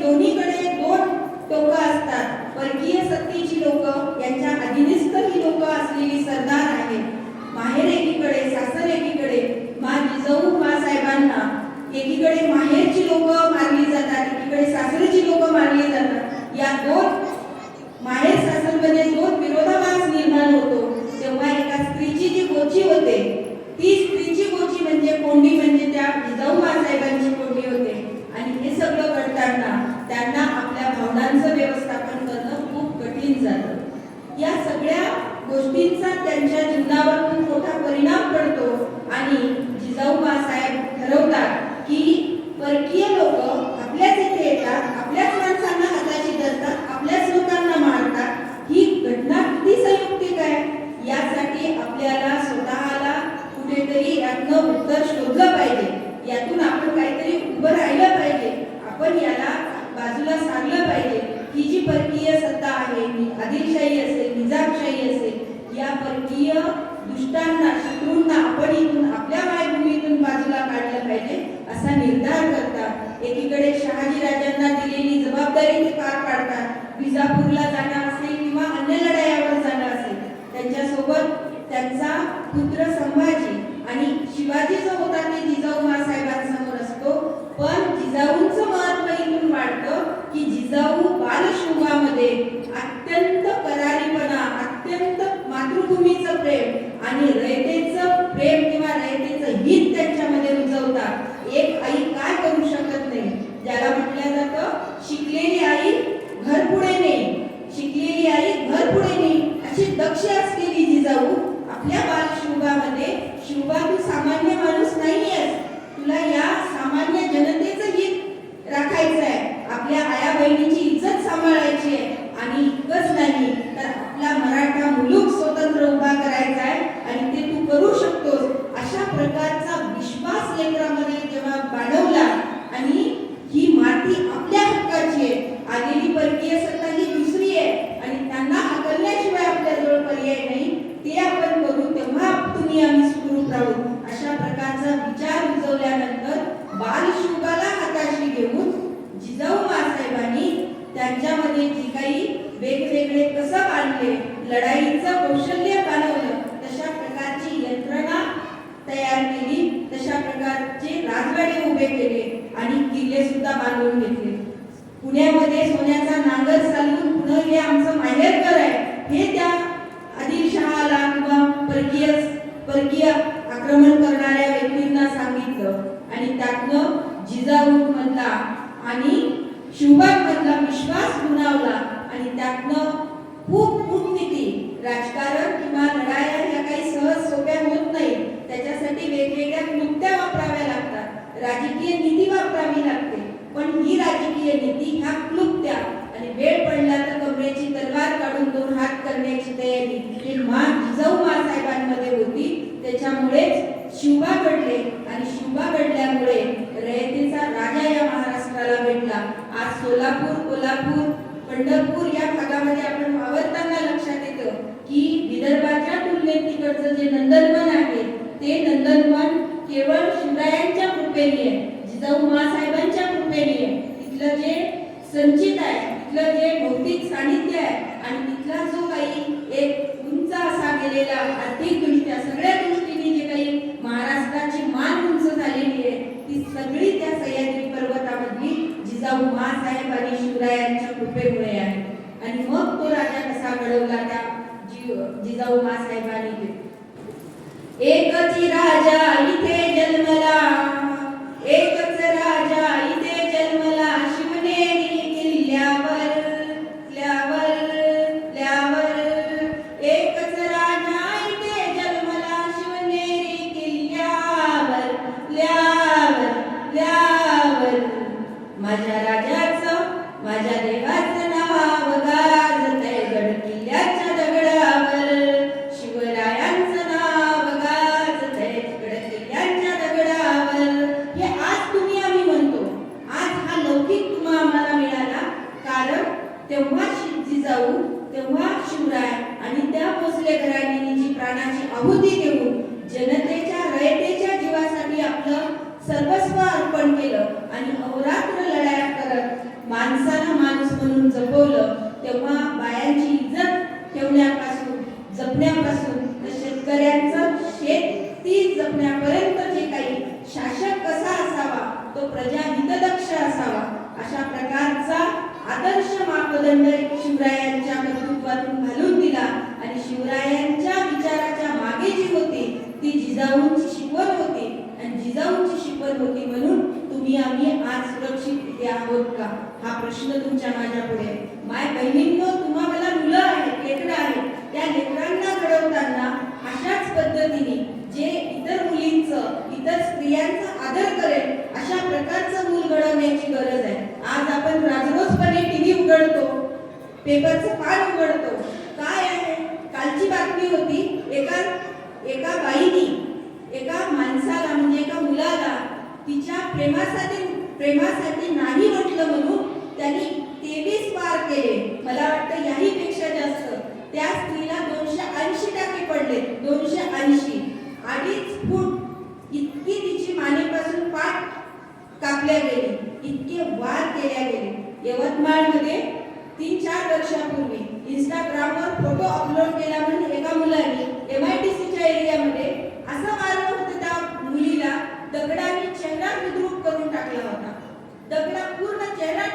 Speaker 1: दोन्हीकडे दोन टोकं असतात. परकीय सत्तेची लोक, यांच्या अधीनस्थ ही लोक असलेली सरदार आहेत. माहेर एकीकडे, सासर एकीकडे. मा जिजाऊ साहेबांना एकीकडे माहेरची लोक मारली जातात, एकीकडे सासरची लोक मारली जातात. या दोन माहेर सासरमध्ये दोन विरोधाभास निर्माण होतो. तेव्हा एका स्त्रीची जी गोची होते, ती स्त्रीची गोची म्हणजे कोंडी, म्हणजे त्या जिजाऊ साहेबांची कोंडी होते. आणि हे सगळं घडताना त्यांना आपल्या भावनांचं व्यवस्थापन करणं खूप कठीण जातं. या सगळ्या गोष्टींचा त्यांच्या जीवनावर खूप मोठा परिणाम पडतो आणि जिजाऊ साहेब ठरवतात की परकीय लोक आपल्याच इथे येतात, आपल्याच माणसांना हाताशी धरतात, आपल्याच लोकांना मारतात. ही घटना किती संयुक्तिक आहे. यासाठी आपल्याला स्वतःला कुठेतरी यातनं उत्तर शोधलं पाहिजे. यातून आपण काहीतरी उभं राहिलं पाहिजे. आपण याला बाजूला सारलं पाहिजे. ही जी परकीय सत्ता आहे, आदिलशाही असेल, निजामशाही असेल, या परकीय दुष्टांना, शत्रूंना आपण इथून आपल्या मायभूमीतून बाजूला काढलं पाहिजे असा निर्धार करतात. एकीकडे शहाजी राजांना दिलेली जबाबदारी ते पार पाडतात. विजापूरला जाणं असेल किंवा अन्य लढायावर जाणं असेल, त्यांच्यासोबत त्यांचा पुत्र संभाजी आणि शिवाजी जो होता ते जिजाऊ साहेबांसमोर असतो. पण जिजाऊंचं महत्त्व इथून भरून वाढतं की जिजाऊ बालशोभामध्ये अत्यंत करारीपणा, अत्यंत मातृभूमीचं प्रेम आणि रयतेचं प्रेम किंवा रयतेचं हित त्यांच्यामध्ये रुजवतात. एक आई काय करू शकत नाही, ज्याला म्हटलं जातं शिकलेली आई घर पुढे नाही, शिकलेली आई घर पुढे नाही, अशी दक्ष असलेली जिजाऊ आपल्या बालशोभामध्ये, शोभा तू सामान्य माणूस नाहीयेस, तुला या सामान्य जनतेचं हित राखायचं आहे, आपल्या आया बहिणीची इज्जत सांभाळायची आहे आणि इतकंच नाही तर आपला मराठा मुलूक स्वतंत्र उभा करायचा आहे आणि ते तू करू शकतोस, अशा प्रकारचा विश्वास लेकरामध्ये जेव्हा बाळगला आणि ही माती आपल्या हक्काची आहे, आलेली परकीय सत्ता ही दुसरी आहे आणि त्यांना हाकलण्याशिवाय आपल्याजवळ पर्याय नाही, ते आपण करू, तेव्हा तुम्ही आम्ही सुखरूप राहू, अशा प्रकारचा विचार रुजवल्यानंतर बालशोभाला हाताशी घेऊन जिजाऊ मासाहेबांनी त्यांच्यामध्ये जी काही वेगवेगळे कसब आणले, लढाईचं कौशल्य बनवलं, तशा प्रकारची यंत्रणा तयार केली, तशा प्रकारचे राजवाडे उभे केले आणि किल्ले सुद्धा बांधून घेतले. पुण्यामध्ये सोन्याचा नांगर चालवून पुणे हे आमचं माहेरघर आहे हे त्या आदिलशहाला किंवा परकीय आक्रमण करणाऱ्या व्यक्तींना सांगितलं आणि त्यातनं जिजाऊ मधला आणि शिवबाग विश्वास गुणावला आणि त्यातनं खूप कूटनीती, राजकारण किंवा लढाया ह्या काही सहज सोप्या होत नाही, त्याच्यासाठी वेगवेगळ्या क्लुप्त्या वापराव्या लागतात, राजकीय नीती वापरावी लागते, पण ही राजकीय नीती ह्या क्लुप्त्या आणि वेळ पडला तर कमरेची तलवार काढून दोन हात करण्याची तयारी ही जिजाऊ मासाहेबांमध्ये होती. त्याच्यामुळेच शिवबा घडले आणि शिवबा घडल्यामुळे रयतेचा राजा या महाराष्ट्राला भेटला. आज सोलापूर, कोल्हापूर, पंढरपूर या भागामध्ये आपण वावरताना लक्षात येतं की विदर्भाच्या तुलनेत तिकडचं जे नंदनवन आहे ते नंदनवन केवळ शिवरायांच्या कृपेने आहे, जिजाऊ मासाहेबांच्या कृपेने आहे. तिथलं जे संचित आहे, तिथलं जे भौतिक सानिध्य आहे आणि तिथला जो काही एक उंच असा गेलेला आर्थिकदृष्ट्या सगळ्या दृष्टीने जे काही महाराष्ट्राची मान उंच झालेली आहे ती सगळी त्या सह्याद्री पर्वतामधली जिजाऊ मासाहेब आणि शिवरायांच्या कृपेमुळे आहे. आणि मग तो राजा कसा घडवला त्या जिजाऊ मासाहेबांनी. एकच राजा इथे जन्मला, एकच राजा इथे जन्मला, शिवनेरी किल्ल्यावर एकच राजा इथे जन्मला, शिवनेरी किल्ल्यावर माझ्या राजाचं माझ्या देवाचं नाव गाजतंय गड किल्ल्याच्या दगडावर, शिवरायांचं नाव गाजतंय गड किल्ल्याच्या दगडावर. हे आज तुम्ही आम्ही म्हणतो, आज हा लौकिक तुम्हा आम्हाला मिळाला कारण तेव्हा जिजाऊ, तेव्हा शिवराय आणि त्या भोसले घराण्याने जी प्राणाची आहुती देऊन जनतेच्या रयतेच्या जीवासाठी आपलं सर्वस्व अर्पण केलं आणि अहोरात्र लढाया करत माणसाला माणूस म्हणून जपवलं, तेव्हा बायांची इज्जत ठेवण्यापासून जपण्यापासून शेतकऱ्यांचं शेती जपण्यापर्यंत जे काही शासक कसा असावा तो प्रजाहितदक्ष असावा अशा प्रकारचा आदर्श मापदंड शिवरायांच्या कर्तृत्वातून घालून दिला आणि शिवरायांच्या विचाराच्या मागे जी होती ती जिजाऊंची शिकवण होती आणि जिजाऊंची शिकवण होती म्हणून तुम्ही आम्ही आज सुरक्षित इथे आहोत का हा प्रश्न तुमच्या माझ्या पुढे. माय बहिणींनो, तुम्हा मला मुलं आहेत, लेकरं आहेत, त्या लेकरांना घडवताना अशाच पद्धतीने जे इतर मुलींचं, इतर स्त्रियांचा आदर करेल अशा प्रकारचं मूल घडवण्याची गरज आहे. आज आपण राजरोजपणे टीव्ही उघडतो, पेपरचं पान उघडतो, काय आहे कालची बातमी होती, एका बाईनी एका माणसाला म्हणजे एका मुलाला तिच्या प्रेमासाठी नाही म्हटलं म्हणून त्यांनी 23 पार केले. मला वाटतं याही पेक्षा जास्त त्या स्त्रीला 280 टाके पडले, 280, 2.5 फूट इतकी तिची मानेपासून पाठ कापल्या गेली, इतके वार केल्या गेले. यवतमाळमध्ये 3-4 वर्षापूर्वी इंस्टाग्रामवर फोटो अपलोड केला म्हणून एका मुलाने MIDCच्या एरियामध्ये असं मारलं होतं त्या मुलीला, दगडाने चेहरा विद्रूप करून टाकला होता, दगडा पूर्ण चेहरा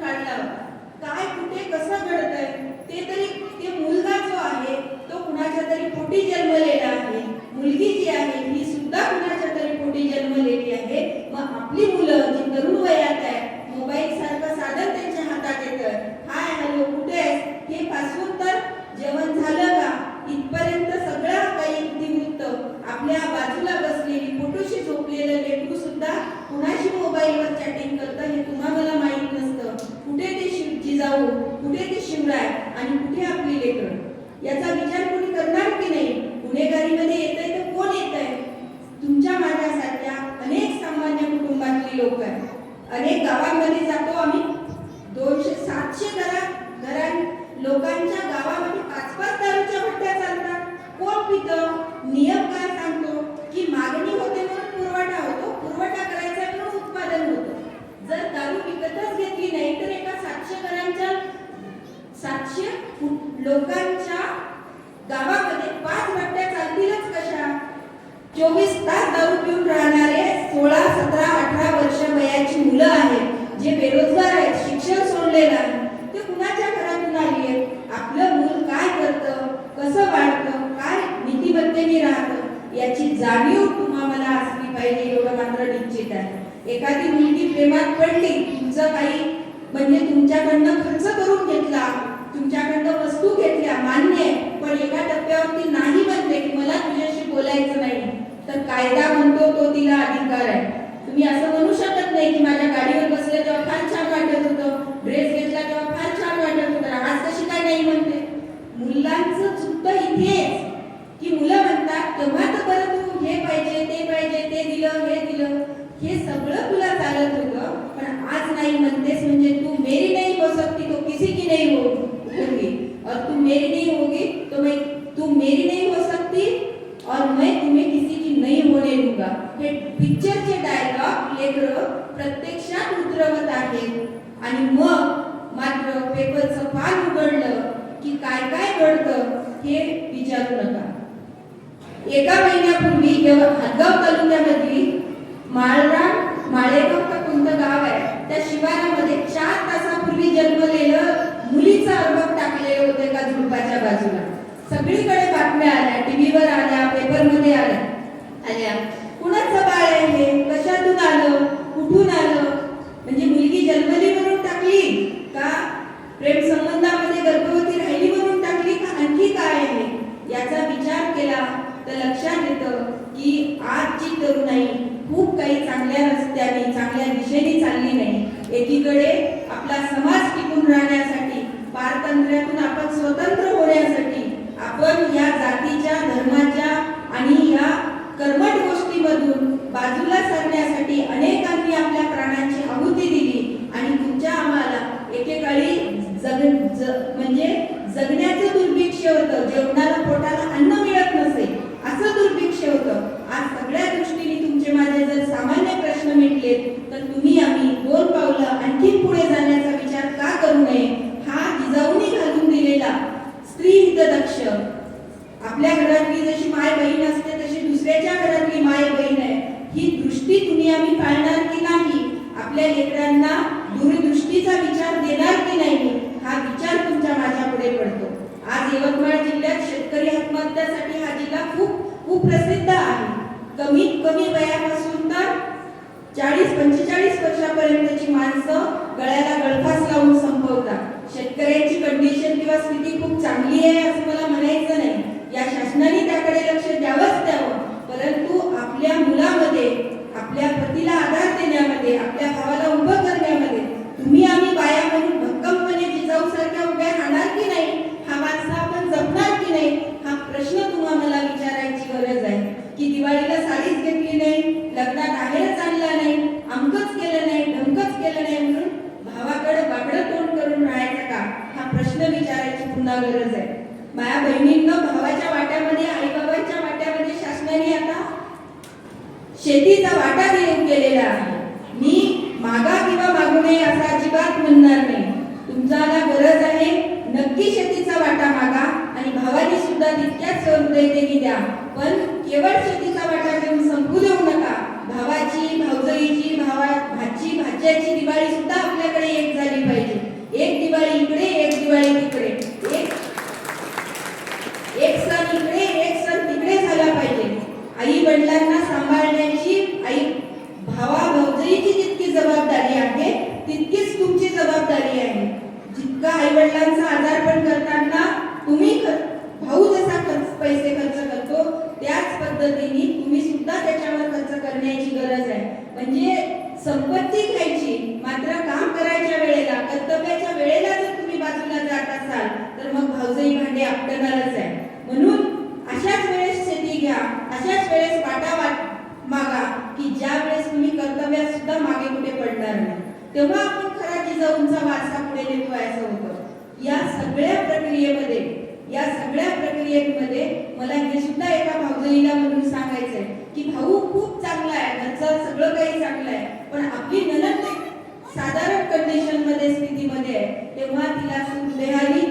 Speaker 1: काढला होता. काय कुठे कसं घडतंय ते तरी, ते मुलगा जो आहे तो कुणाच्या तरी पोटी जन्मलेला आहे, मुलगी जी आहे ही सुद्धा कुणाच्या तरी पोटी जन्मलेली आहे. मग आपली मुलं जी तरुण वयात आहे, मोबाईल सारखं साधन त्यांच्या हातात येतं, हाय हॅलो कुठे आहेस हे पासून तर जेवण झालं का इथपर्यंत सगळं काही इतिवृत्त आपल्या बाजूला बसलेली पोटोशी झोपलेलं लेकरू सुद्धा कुणाशी मोबाईलवर चॅटिंग करतं हे तुम्हाला माहीत नसतं. कुठे ते जिजाऊ, कुठे ते शिवराय आणि कुठे आपली लेकरं, याचा विचार कोणी करणार की नाही? गुन्हेगारीमध्ये येतंय तर कोण येतंय? तुमच्या माझ्यासारख्या अनेक सामान्य कुटुंबातली लोक आहेत. अनेक गावांमध्ये जातो आम्ही, 200-700 घरां लोकांच्या गावामध्ये 5-5 दारूच्या भट्ट्या चालतात. कोण पितं? नियम काय सांगतो की मागणी होते म्हणून पुरवठा होतो, पुरवठा करायचा म्हणून उत्पादन होतं. जर दारू विकतच घेतली नाही तर एका 700 घरांच्या 700 लोकांच्या गावामध्ये 5 भट्ट्या चालतीलच कशा? 24 तास दारू पिऊन राहणारे 16, 17, 18 वर्ष वयाची मुलं आहेत जे बेरोजगार आहेत, शिक्षण सोडलेलं आहे, ते कुणाच्या घरातून आली आहेत? आपलं मूल काय करतं, कसं वाढतं, काय नीतिमत्तेने राहतं याची जाणीव तुम्हाला असली पाहिजे, एवढं मात्र निश्चित आहे. एखादी मुलगी प्रेमात पडली, तुमचं काही म्हणजे तुमच्याकडनं खर्च करून घेतला, तुमच्याकडनं वस्तू घेतल्या, मान्य आहे, पण एका टप्प्यावरती नाही म्हणते की मला तुझ्याशी बोलायचं नाही, तर कायदा म्हणतो तो तिला अधिकार आहे. तुम्ही असं म्हणू शकत नाही की माझ्या गाडीवर बसले तेव्हा फार छान वाटत होतं, ड्रेस घेतला तेव्हा फार छान वाटत होतं, आज कशी काय नाही म्हणते? मुलांचं चुकतं इथेच की मुलं म्हणतात तेव्हा तर बरं तू हे पाहिजे ते पाहिजे, ते दिलं हे दिलं, हे सगळं तुला चालत होतं, पण आज नाही म्हणतेस म्हणजे तू मेरी नहीं हो सकती तो किसी की नहीं होगी, और तू मेरी नहीं होगी तो मैं, तू मेरी नहीं हो सकती और मैं तुम्हें किसी की नहीं होने दूंगा. हे पिक्चरचे डायलॉग लेकरं प्रत्यक्षात उतरवत आहेत आणि मग मात्र पेपरचं पान उघडलं की काय काय घडतं हे विचारू नका. एका महिन्यापूर्वी हदगाव तालुक्यामधली माळेगाव का कोणतं गाव आहे त्या शिवारामध्ये 4 तासापूर्वी जन्मलेलं मुलीचा अर्भक टाकलेले होते एका झुडपाच्या बाजूला. सगळीकडे बातम्या आल्या, टीव्हीवर आल्या, पेपरमध्ये आल्या. कुणाचं बाळ आहे हे, कशातून आलं, कुठून आलं, म्हणजे मुलगी जन्मली म्हणून टाकली का, प्रेम संबंधामध्ये गर्भवती राहिली म्हणून टाकली का, आणखी काय आहे? याचा विचार केला तर लक्षात येतं की आजची तरुणाई खूप काही चांगल्या रस्त्याने, चांगल्या दिशेने चालली नाही. एकीकडे आपला समाज टिकून राहण्यासाठी, पारतंत्र्यातून आपण स्वतंत्र होण्यासाठी आपण या जातीच्या, धर्माच्या आणि या कर्मठ गोष्टीमधून बाजूला सरण्यासाठी अनेकांनी आपल्या प्राणांची आहुती दिली आणि तुमच्या आम्हाला एकेकाळी म्हणजे जगण्याचं दुर्भिक्ष होतं, जेवणाला पोटाला अन्न मिळत नसेल असं दुर्भिक्ष होतं. आज सगळ्या दृष्टीने तुमचे माझे जर सामान्य प्रश्न मिटलेत तर तुम्ही आम्ही 2 पावलं आणखी पुढे जाण्याचा विचार का करू नये? हा जिजाऊनी घालून दिलेला स्त्री हित दक्ष, आपल्या घरातली जशी माय बहीण असते तशी दुसऱ्याच्या घरातली माय बहीण आहे, ही दृष्टी तुम्ही आम्ही पाळणार की नाही? आपल्या लेकरांना दूरदृष्टीचा विचार देणार की नाही? हा विचार तुमच्या माझ्या पुढे पडतो. आज यवतमाळ जिल्ह्यात शेतकरी आत्महत्यासाठी हा जिल्हा खूप प्रसिद्ध आहे. कमीत कमी वयापासून तर 40-45 वर्षापर्यंतची माणसं गळ्याला गळफास लावून संपवतात. शेतकऱ्यांची कंडिशन किंवा स्थिती खूप चांगली आहे असं मला म्हणायचं नाही, या शासनाने त्याकडे लक्ष द्यावंच द्यावं, परंतु आपल्या मुलामध्ये, आपल्या पतीला आधार देण्यामध्ये, आपल्या भावाला उभं करण्यामध्ये तुम्ही आम्ही बाया म्हणून भक्कमपणे जिजाऊ सारख्या उभ्या राहणार की नाही? हा वारसा आपण जपणार की नाही? हा प्रश्न तुम्हाला विचारायची गरज आहे. की दिवाळीला साडीच घेतली नाही, लग्नात आहेरच आणला नाही, अमकच केलं नाही, ढमकच केलं नाही म्हणून भावाकडे बागडं तोंड करून राहायचं का? हा प्रश्न विचारायची पुन्हा गरज आहे. माझ्या बहिणींना भावाच्या वाट्यामध्ये, आईबाबांच्या वाट्यामध्ये शासनाने आता शेतीचा वाटा केलेला आहे. मी मागा किंवा मागू नये असं अजिबात म्हणणार नाही. तुमच्याला गरज आहे नक्की शेतीचा वाटा मागा आणि भावाने सुद्धा तितक्याच सहृदयतेने द्या, पण केवळ शेतीचा वाटा घेऊन संपू देऊ नका. भावाची, भाऊजाईची, भाची, भाच्याची दिवाळी सुद्धा आपल्याकडे एक झाली पाहिजे. तेव्हा आपण खरा जिजाऊंचा वारसा पुढे नेतोय असं होतं. या सगळ्या प्रक्रियेमध्ये मला हे सुद्धा एका भाऊजईला म्हणून सांगायचंय की भाऊ खूप चांगला आहे, घरचं सगळं काही चांगलं आहे, पण आपली नणंद साधारण कंडिशन मध्ये स्थितीमध्ये आहे, तेव्हा तिला सूट मिळाली,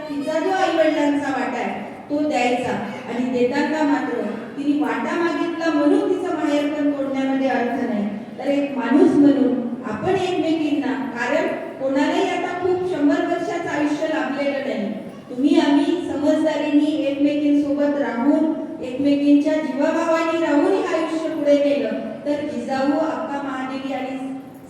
Speaker 1: तिचा जो आई वडिलांचा वाटा आहे तो द्यायचा, आणि देताना मात्र तिने वाटा मागितला म्हणून तिचा माहेर पण तोडण्यामध्ये अर्थ नाही. तर एक माणूस म्हणून आपण एकमेकींना, कारण कोणालाही आता खूप 100 वर्षाचं आयुष्य लाभलेलं नाही, तुम्ही आम्ही समजदारीने एकमेकींसोबत राहून एकमेकींच्या जीवाभावाने राहून हे आयुष्य पुढे नेलं तर जिजाऊ, अक्का महादेवी आणि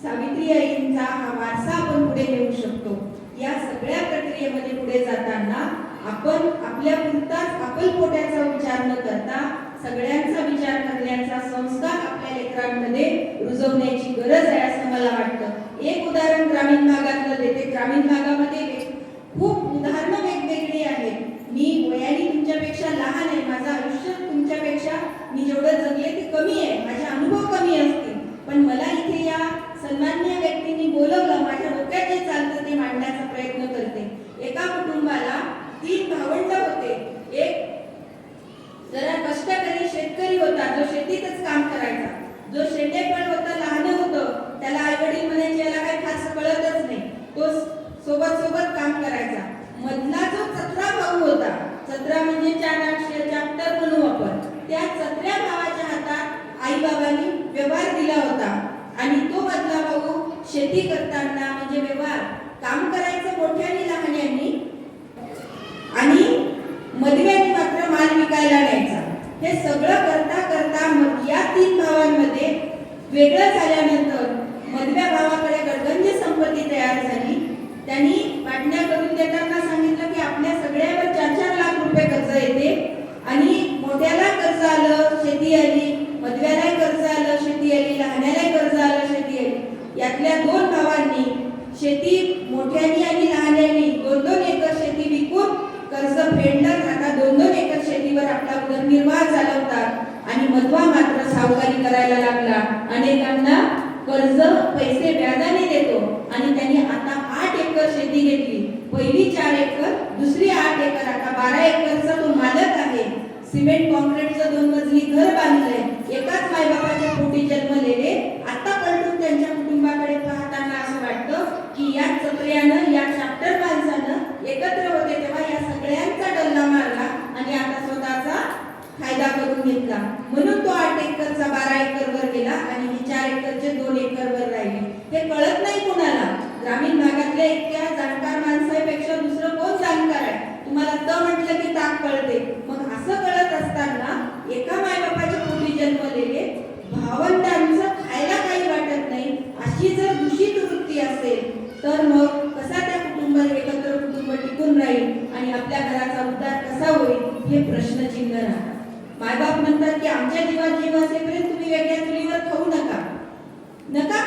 Speaker 1: सावित्री आईंचा हा वारसा आपण पुढे नेऊ शकतो. या सगळ्या प्रक्रियेमध्ये पुढे जाताना आपण आपल्या पुरताच अकलपोट्याचा विचार न करता सगळ्यांचा विचार करण्याचा संस्कार आपल्या लेकरांमध्ये रुजवण्याची गरज आहे असं मला वाटतं. एक उदाहरण ग्रामीण भागातलं देते. ग्रामीण भागामध्ये खूप उदाहरणं वेगवेगळी आहेत. मी वयाने तुमच्यापेक्षा लहान आहे, माझं आयुष्य तुमच्यापेक्षा मी जेवढं जगले ते कमी आहे, माझे अनुभव कमी असतील, पण मला इथे या सन्माननीय व्यक्तींनी बोलवलं, माझ्या डोक्यात जे चालतं ते मांडण्याचा प्रयत्न करते. एका कुटुंबाला 3 भावंड होते. एक जरा कष्टकरी शेतकरी होता, जो शेतीतच काम करायचा. जो शेतेपण होता, लहान होतं, त्याला आई वडील म्हणायचे याला काही फारसं कळतच नाही, तो सोबत काम करायचा. मधला जो 14 भाऊ होता, 14 म्हणजे 4 चॅप्टर म्हणू आपण, त्या 14 भावाच्या हातात आई बाबांनी व्यवहार दिला होता, आणि तो मधला भाऊ शेती करताना म्हणजे व्यवहार काम करायचं मोठ्याने लहान्यांनी, आणि मधव्याने मात्र माल विकायला न्यायचा. हे सगळं करता करता मग या 3 भावांमध्ये वेगळं झाल्यानंतर मधव्या भावाकडे गडगंज संपत्ती तयार झाली. त्यांनी वाटण्या करून देताना सांगितलं की आपल्या सगळ्यावर 4-4 लाख रुपये कर्ज येते, आणि मोठ्याला कर्ज आलं शेती आली, मधव्याला कर्ज आलं शेती आली, लहान्याला कर्ज आलं शेती आली. यातल्या 2 भावांनी शेती मोठ्यानी आणि लहान्यानी 2-2 एकर शेती विकून कर्ज फेडलं. आता 2-2 एकर शेतीवर आपला उदरनिर्वाह चालवतात, आणि मधवा मात्र सावकारी करायला लागला. अनेकांना कर्ज पैसे व्याजाने देतो, आणि त्यांनी आता 8 एकर शेती घेतली. पहिली 4 एकर, दुसरी 8 एकर, आता 12 एकरचा तो मालक आहे. सिमेंट कॉन्क्रीटचं 2 मजली घर बांधलंय. एकाच मायबापाच्या पोटी जन्मलेले आता पलटून त्यांच्या कुटुंबाकडे पाहताना असं वाटतं की या चपऱ्यानं, या चॅप्टर माणसानं एकत्र होते तेव्हा या सगळ्यांचा डल्ला मारला आणि आता स्वतःचा फायदा करून घेतला. म्हणून तो 8 एकरचा 12 एकरवर गेला, आणि हे 4 एकरचे 2 एकरवर राहिले. हे कळत नाही कोणाला. ग्रामीण भागातल्या इतक्या जाणकार माणसापेक्षा दुसरं कोण जाणकार आहे? तुम्हाला त म्हटलं की ताक कळते. मग असं कळत असताना एका मायबापाच्या पोटी जन्मलेले भावंडांचं खायला काही वाटत नाही, अशी जर दूषित वृत्ती असेल तर मग कसा त्या कुटुंबात एकत्र कुटुंब टिकून राहील आणि आपल्या घराचा उद्धार कसा होईल हे प्रश्नचिन्ह राहतात. मायबाप म्हणतात की आमच्या जीवात जीव असेपर्यंत तुम्ही वेगळ्या चुलीवर खाऊ नका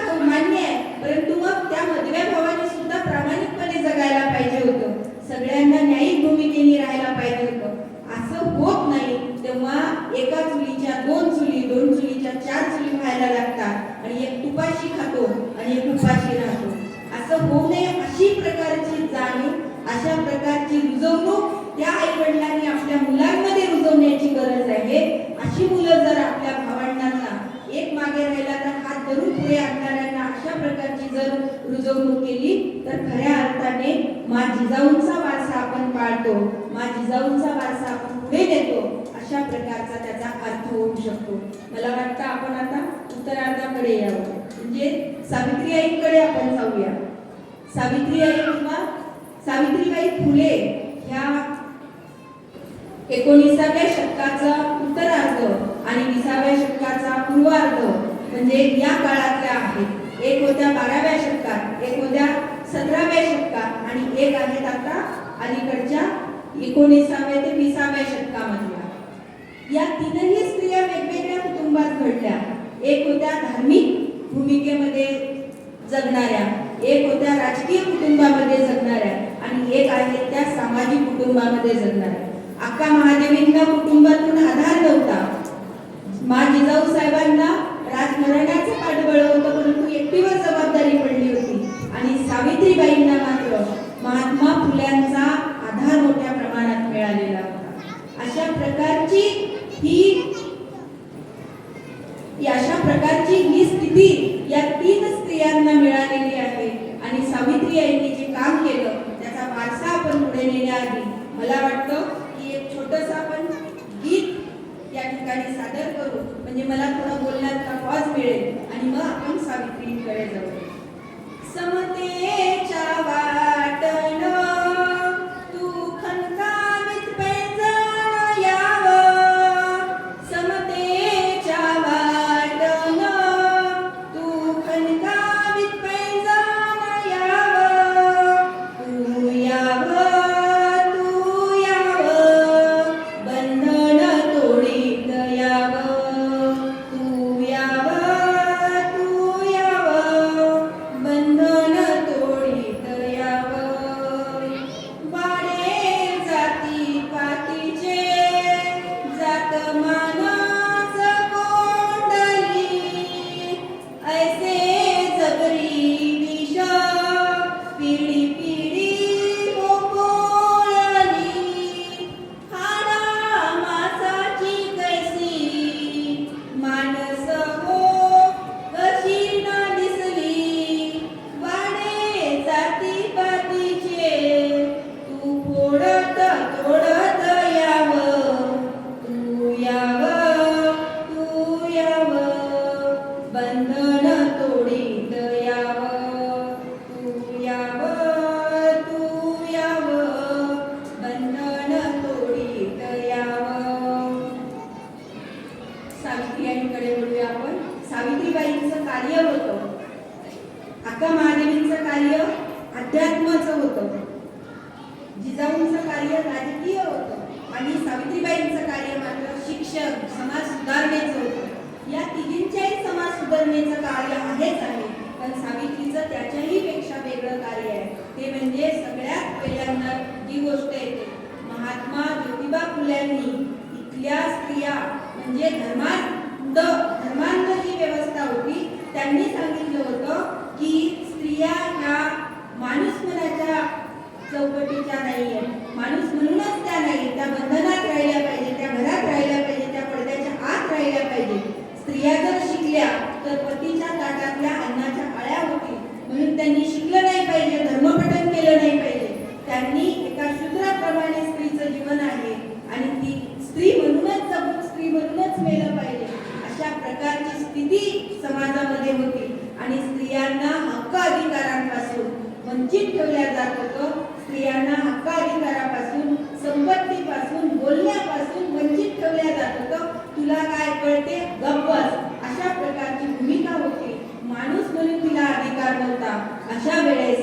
Speaker 1: खाऊ, मान्य आहे, परंतु मग त्या मधव्या भावाने सुद्धा प्रामाणिकपणे जगायला पाहिजे होतं. सगळ्यांना न्यायिक भूमिकेने राहायला पाहिजे होतं. असं होत नाही तेव्हा एका चुलीच्या 2 चुली, 2 चुलीच्या 4 चुली व्हायला लागतात, आणि एक तुपाशी खातो आणि एक उपाशी राहतो. असं होऊ नये अशी प्रकारची जाणीव, अशा प्रकारची रुजवणूक त्या आई वडिलांनी आपल्या मुलांमध्ये रुजवण्याची गरज आहे. अशी मुलं जर आपल्या भावंडांना एक मागे राहिला तर हात धरून पुढे आणणाऱ्यांना अशा प्रकारची जर रुजवणूक केली तर खऱ्या अर्थाने मा जिजाऊंचा वारसा आपण पाळतो, मा जिजाऊंचा वारसा आपण पुढे नेतो, अशा प्रकारचा त्याचा अर्थ होऊ शकतो. मला वाटतं आपण आता उत्तरार्धाकडे यावं, म्हणजे सावित्रीआईकडे आपण जाऊया. सावित्रीआई किंवा सावित्रीबाई फुले ह्या 19व्या शतकाचा उत्तरार्ध आणि 20व्या शतकाचा पूर्वार्ध म्हणजे या काळातल्या आहेत. एक होत्या 12व्या शतकात, एक होत्या 17व्या शतकात, आणि एक आहेत आता अलीकडच्या 19व्या ते 20व्या शतकामधल्या. या 3ही स्त्रिया वेगवेगळ्या कुटुंबात घडल्या. एक होत्या धार्मिक भूमिकेमध्ये जगणाऱ्या, एक होत्या राजकीय कुटुंबामध्ये जगणाऱ्या, आणि एक आहेत त्या सामाजिक कुटुंबामध्ये जगणाऱ्या. अक्का महादेवींना कुटुंबातून आधार नव्हता. मा जिजाऊ साहेबांना राजघराण्याचं पाठबळ होतं, परंतु एकटीवर जबाबदारी पडली होती. मला वाटतं की एक छोटंसं आपण गीत या ठिकाणी सादर करू, म्हणजे मला थोडा बोलण्याचा पॉज मिळेल आणि मग आपण सावित्रीकडे जाऊ. समतेच्या वाटण तू खणकावीत पैंजण यावं, समतेच्या वाटण तू खणकावीत पैंजण यावं, तू यावं, तू यावं, बंधन तोडीत यावं, तू यावं, तू यावं, बंधन तोडीत यावं. वाडे जाती पातीचे जात मानस कोंडली, ऐसे जबरी विष पिढी पिढी पोळली, हाडा मासाची कैसी मानस हो कशी न दिसली. वाडे जाती पातीचे तू फोडत तोडत यावं, तू यावं, तू यावं, बंधन तोडीत यावं, तू यावं, तू यावं, बंधन तोडीत यावं. सावित्री यांकडे बोलूया आपण. सावित्रीबाईंचं कार्य होतं, अक्का महादेवींचं कार्य अध्यात्माचं होतं, जिजाऊंचं कार्य राजकीय होतं आणि सावित्रीबाईंचं कार्य मात्र शिक्षण, समाज सुधारणेचं होतं. या तिघींच्याही समाज सुधारणेचं कार्य आहेच आहे, पण सावित्रीचं त्याच्याही पेक्षा वेगळं कार्य आहे. ते म्हणजे सगळ्यात पहिल्यांदा जी गोष्ट येते, महात्मा ज्योतिबा फुल्यांनी इथल्या स्त्रिया म्हणजे धर्मांध जी व्यवस्था होती त्यांनी सांगितलं होतं की स्त्रिया ह्या माणूस मनाच्या चौकटीच्या नाहीये, माणूस म्हणूनच त्या नाही, त्या बंधनात राहिल्या पाहिजे, त्या घरात राहिल्या पाहिजे, त्या पडद्याच्या आत राहिल्या पाहिजे. स्त्रिया जर शिकल्या तर पतीच्या ताटातल्या अन्नाच्या आळ्या होतील, म्हणून त्यांनी शिकलं नाही पाहिजे, धर्मपठन केलं नाही पाहिजे. त्यांनी एका शूद्राप्रमाणे स्त्रीचं जीवन आहे आणि ती स्त्री म्हणूनच जगून स्त्री म्हणूनच मेलं पाहिजे, अशा प्रकारची स्थिती समाजामध्ये होती आणि स्त्रियांना हक्क अधिकारांपासून वंचित ठेवल्या जात होतं. स्त्रियांना हक्क अधिकारापासून, संपत्तीपासून, बोलण्यापासून वंचित ठेवल्या जात होतं. तुला काय कळते, गप्प बस, अशा प्रकारची भूमिका होती. माणूस म्हणून तिला अधिकार नव्हता. अशा वेळेस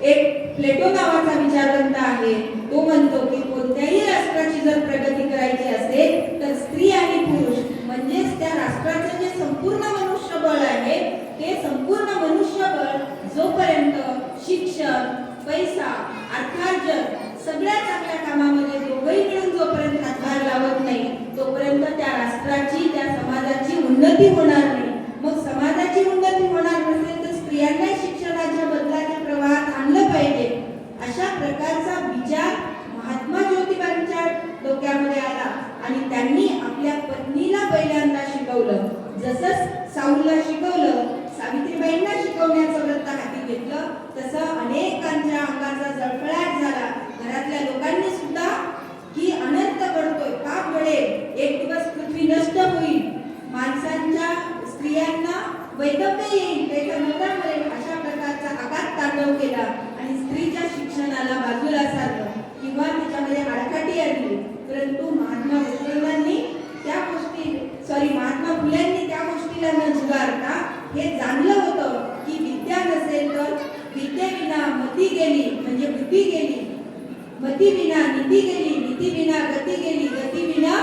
Speaker 1: एक प्लेटो नावाचा विचारवंत आहे, तो म्हणतो की कोणत्याही राष्ट्राची जर प्रगती करायची असेल तर स्त्री आणि पुरुष म्हणजेच त्या राष्ट्राचं जे संपूर्ण मनुष्यबळ आहे ते संपूर्ण मनुष्यबळ जोपर्यंत शिक्षण, पैसा, अर्थार्जन सगळ्या चांगल्या कामामध्ये दोघंही मिळून जोपर्यंत हातभार लावत नाही तोपर्यंत त्या राष्ट्राची, त्या समाजाची उन्नती होणार नाही. मग समाजाची उन्नती होणार नसेल तर स्त्रियांना शिक्षणाच्या बदलाच्या प्रवाहात आणलं पाहिजे. अशा प्रकारचा विचार महात्मा ज्योतिबांच्या डोक्यामध्ये आला आणि त्यांनी आपल्या पत्नीला पहिल्यांदा शिकवलं. जसं साऊला शिकवलं, सावित्रीबाईंना शिकवण्याचं व्रत हाती घेतलं, तसं अनेकांच्या अंगाचा जळफळाट झाला. घरातल्या लोकांनी सुद्धा की अनंत घडतोय, पाप घडेल, एक दिवस पृथ्वी नष्ट होईल, माणसांच्या स्त्रियांना वैधव्य येईल, त्याचा नकार मिळेल, अशा प्रकारचा आघात तांडव केला आणि स्त्रीच्या शिक्षणाला बाजूला सारलं किंवा त्याच्यामध्ये आडकाठी आली. परंतु महात्मा फुलेंनी त्या गोष्टीला न झुगारता हे जाणलं होतं की विद्या नसेल तर विद्येविना मती गेली म्हणजे बुद्धी गेली, मती विना नीती गेली, नीती विना गती गेली, गती विना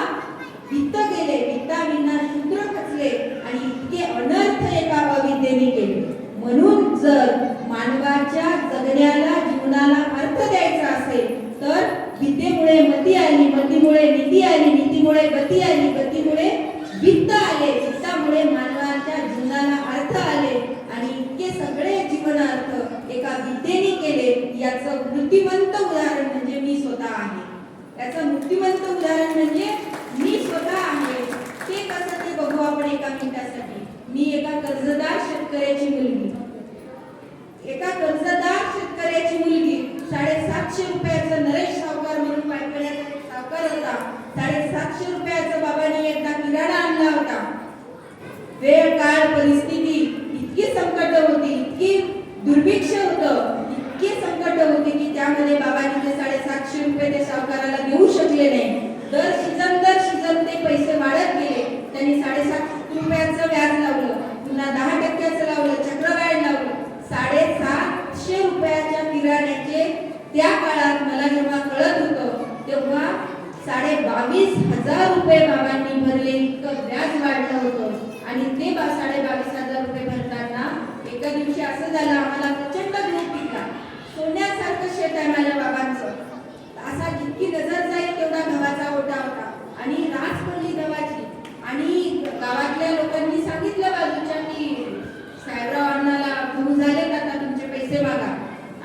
Speaker 1: वित्त गेले, वित्ताविना शूद्र खचले आणि इतके अनर्थ एका अविद्येने केले. म्हणून जर मानवाच्या जगण्याला, जीवनाला अर्थ द्यायचा असेल तर विद्येमुळे मती आली, मतीमुळे नीती आली, नीतीमुळे गती आली, गतीमुळे वित्त आले, वित्तामुळे मानवाच्या जीवनाला अर्थ आले आणि इतके सगळे जीवनार्थ एका विद्येने केले. याचं मूर्तिमंत उदाहरण म्हणजे मी स्वतः आहे. याचं मूर्तिमंत उदाहरण म्हणजे मी स्वतः आहे. ते कसं ते बघू आपण एका मिनिटासाठी. मी एका कर्जदार शेतकऱ्याची मुलगी, 750 रुपयाचं नरेश सावकार म्हणून 750 रुपयाचा बाबांनी एकदा किराणा आणला होता. वेळ काळ परिस्थिती इतकी संकट होती, इतकी दुर्भिक्ष होतं, इतकी संकट होती की त्यामध्ये बाबांनी ते 750 रुपये ते सावकाराला देऊ शकले नाही. दर सीझन ते पैसे वाढत गेले. त्यांनी 750 रुपयाचं व्याज लावलं, पुन्हा 10% लावलं, चक्रवाढ लावलं. 750 रुपयाच्या किराण्याचे त्या काळात मला जेव्हा कळत होतं तेव्हा 22,500 रुपये बाबांनी भरले, इतकं व्याज वाढलं होतं. आणि ते 22,500 रुपये भरताना एका दिवशी असं झालं, आम्हाला प्रचंड ग्रुप पिकला. सोन्यासारखं शेत आहे माझ्या बाबांचं. असा जितकी नजर जाईल तेवढा गव्हाचा ओटा होता आणि रास पडली गव्हाची. आणि गावातल्या लोकांनी सांगितलं बाजूच्या की साहेबराव अण्णाला गहू झाले आता तुमचे पैसे मागा.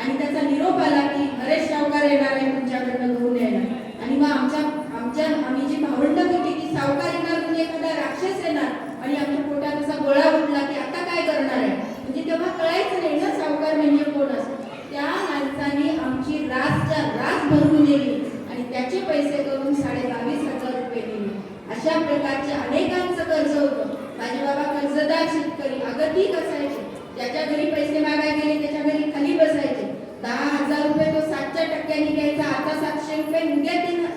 Speaker 1: आणि त्याचा निरोप आला की नरेश सावकार येणार आहे तुमच्याकडनं गहू न्यायला. आणि मग आम्ही जी भावंड होती की सावकार येणार म्हणजे एखादा राक्षस येणार आणि आमच्या पोटात असा गोळा उठला की आता काय करणार आहे. म्हणजे तेव्हा कळायचं नाही ना सावकार म्हणजे कोण असं. त्या माणसाने आमची रास भरून दिली आणि त्याचे पैसे करून 22,500 रुपये दिले. अशा प्रकारचे अनेकांचं कर्ज होतं. माझे बाबा कर्जदार शेतकरी अगतिक असायचे. ज्याच्या घरी पैसे मागायला गेले त्याच्या घरी खाली बसायचे. 10,000 रुपये तो 7% घ्यायचा. आता 700 रुपये, उद्या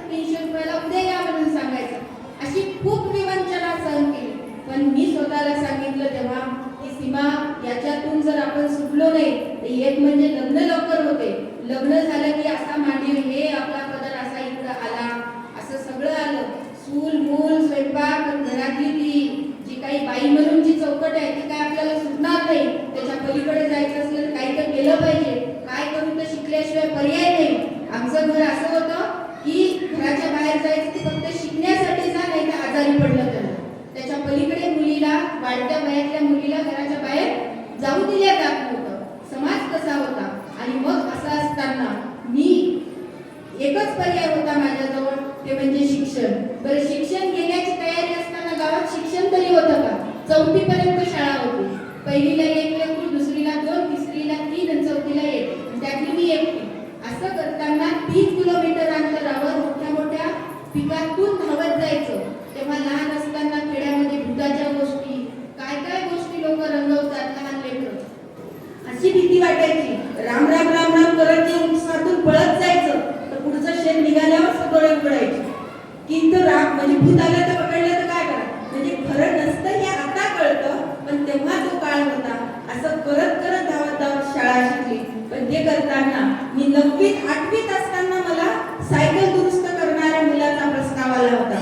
Speaker 1: 300 रुपयाला उद्या या म्हणून सांगायचं. अशी खूप विवंचना सहन केली. पण मी स्वतःला सांगितलं तेव्हा की सीमा, याच्यातून जर आपण सुटलो नाही तर एक म्हणजे लग्न लवकर होते. लग्न झालं की असा मांडीव हे आपला पदर असा इकडं आला, असं सगळं आलं. चूल मूल स्वयंपाक, घरातली ती जी काही बाई म्हणून जी चौकट आहे ती काय आपल्याला सुटणार नाही. त्याच्या पलीकडे जायचं असलं तर काही तर केलं पाहिजे. काय करू तर शिकल्याशिवाय पर्याय नाही. आमचं घर असं होतं की घराच्या बाहेर जायचं ते फक्त शिकण्यासाठी जा, नाही तर आजारी पडलं तर. त्याच्या पलीकडे मुलीला, वाढत्या वयातल्या मुलीला घराच्या बाहेर जाऊ दिल्या जात नव्हतं. समाज कसा होता. आणि मग असं असताना मी एकच पर्याय होता माझ्याजवळ, ते म्हणजे शिक्षण. बरं, शिक्षण घेण्याची तयारी असताना गावात शिक्षण तरी होतं का. 4थी पर्यंत शाळा होती. पहिलीला 1 लेकरू, दुसरीला 2, तिसरीला 3 आणि 4थीला 1. त्यातली मी एकटी. असं करताना 3 किलोमीटर अंतरावर मोठ्या पिकातून धावत जायचं. तेव्हा लहान असताना खेड्यामध्ये भूताच्या गोष्टी, काय गोष्टी लोक रंगवतात लहान लेकरं, अशी भीती वाटायची. राम राम राम राम करत जे उंचातून पळत जायचं तर पुढचं शेत निघाल्यावर डोळे उघडायचे की तो राम म्हणजे भूत आलं तर पकडलं तर काय करा. म्हणजे खरं नसतं हे आता कळतं, पण तेव्हा तो काळ होता. असं करत धावत शाळा शिकली. पण ते करताना मी 9वीत 8वीत असताना मला सायकल दुरुस्त करणाऱ्या मुलाचा प्रस्ताव आला होता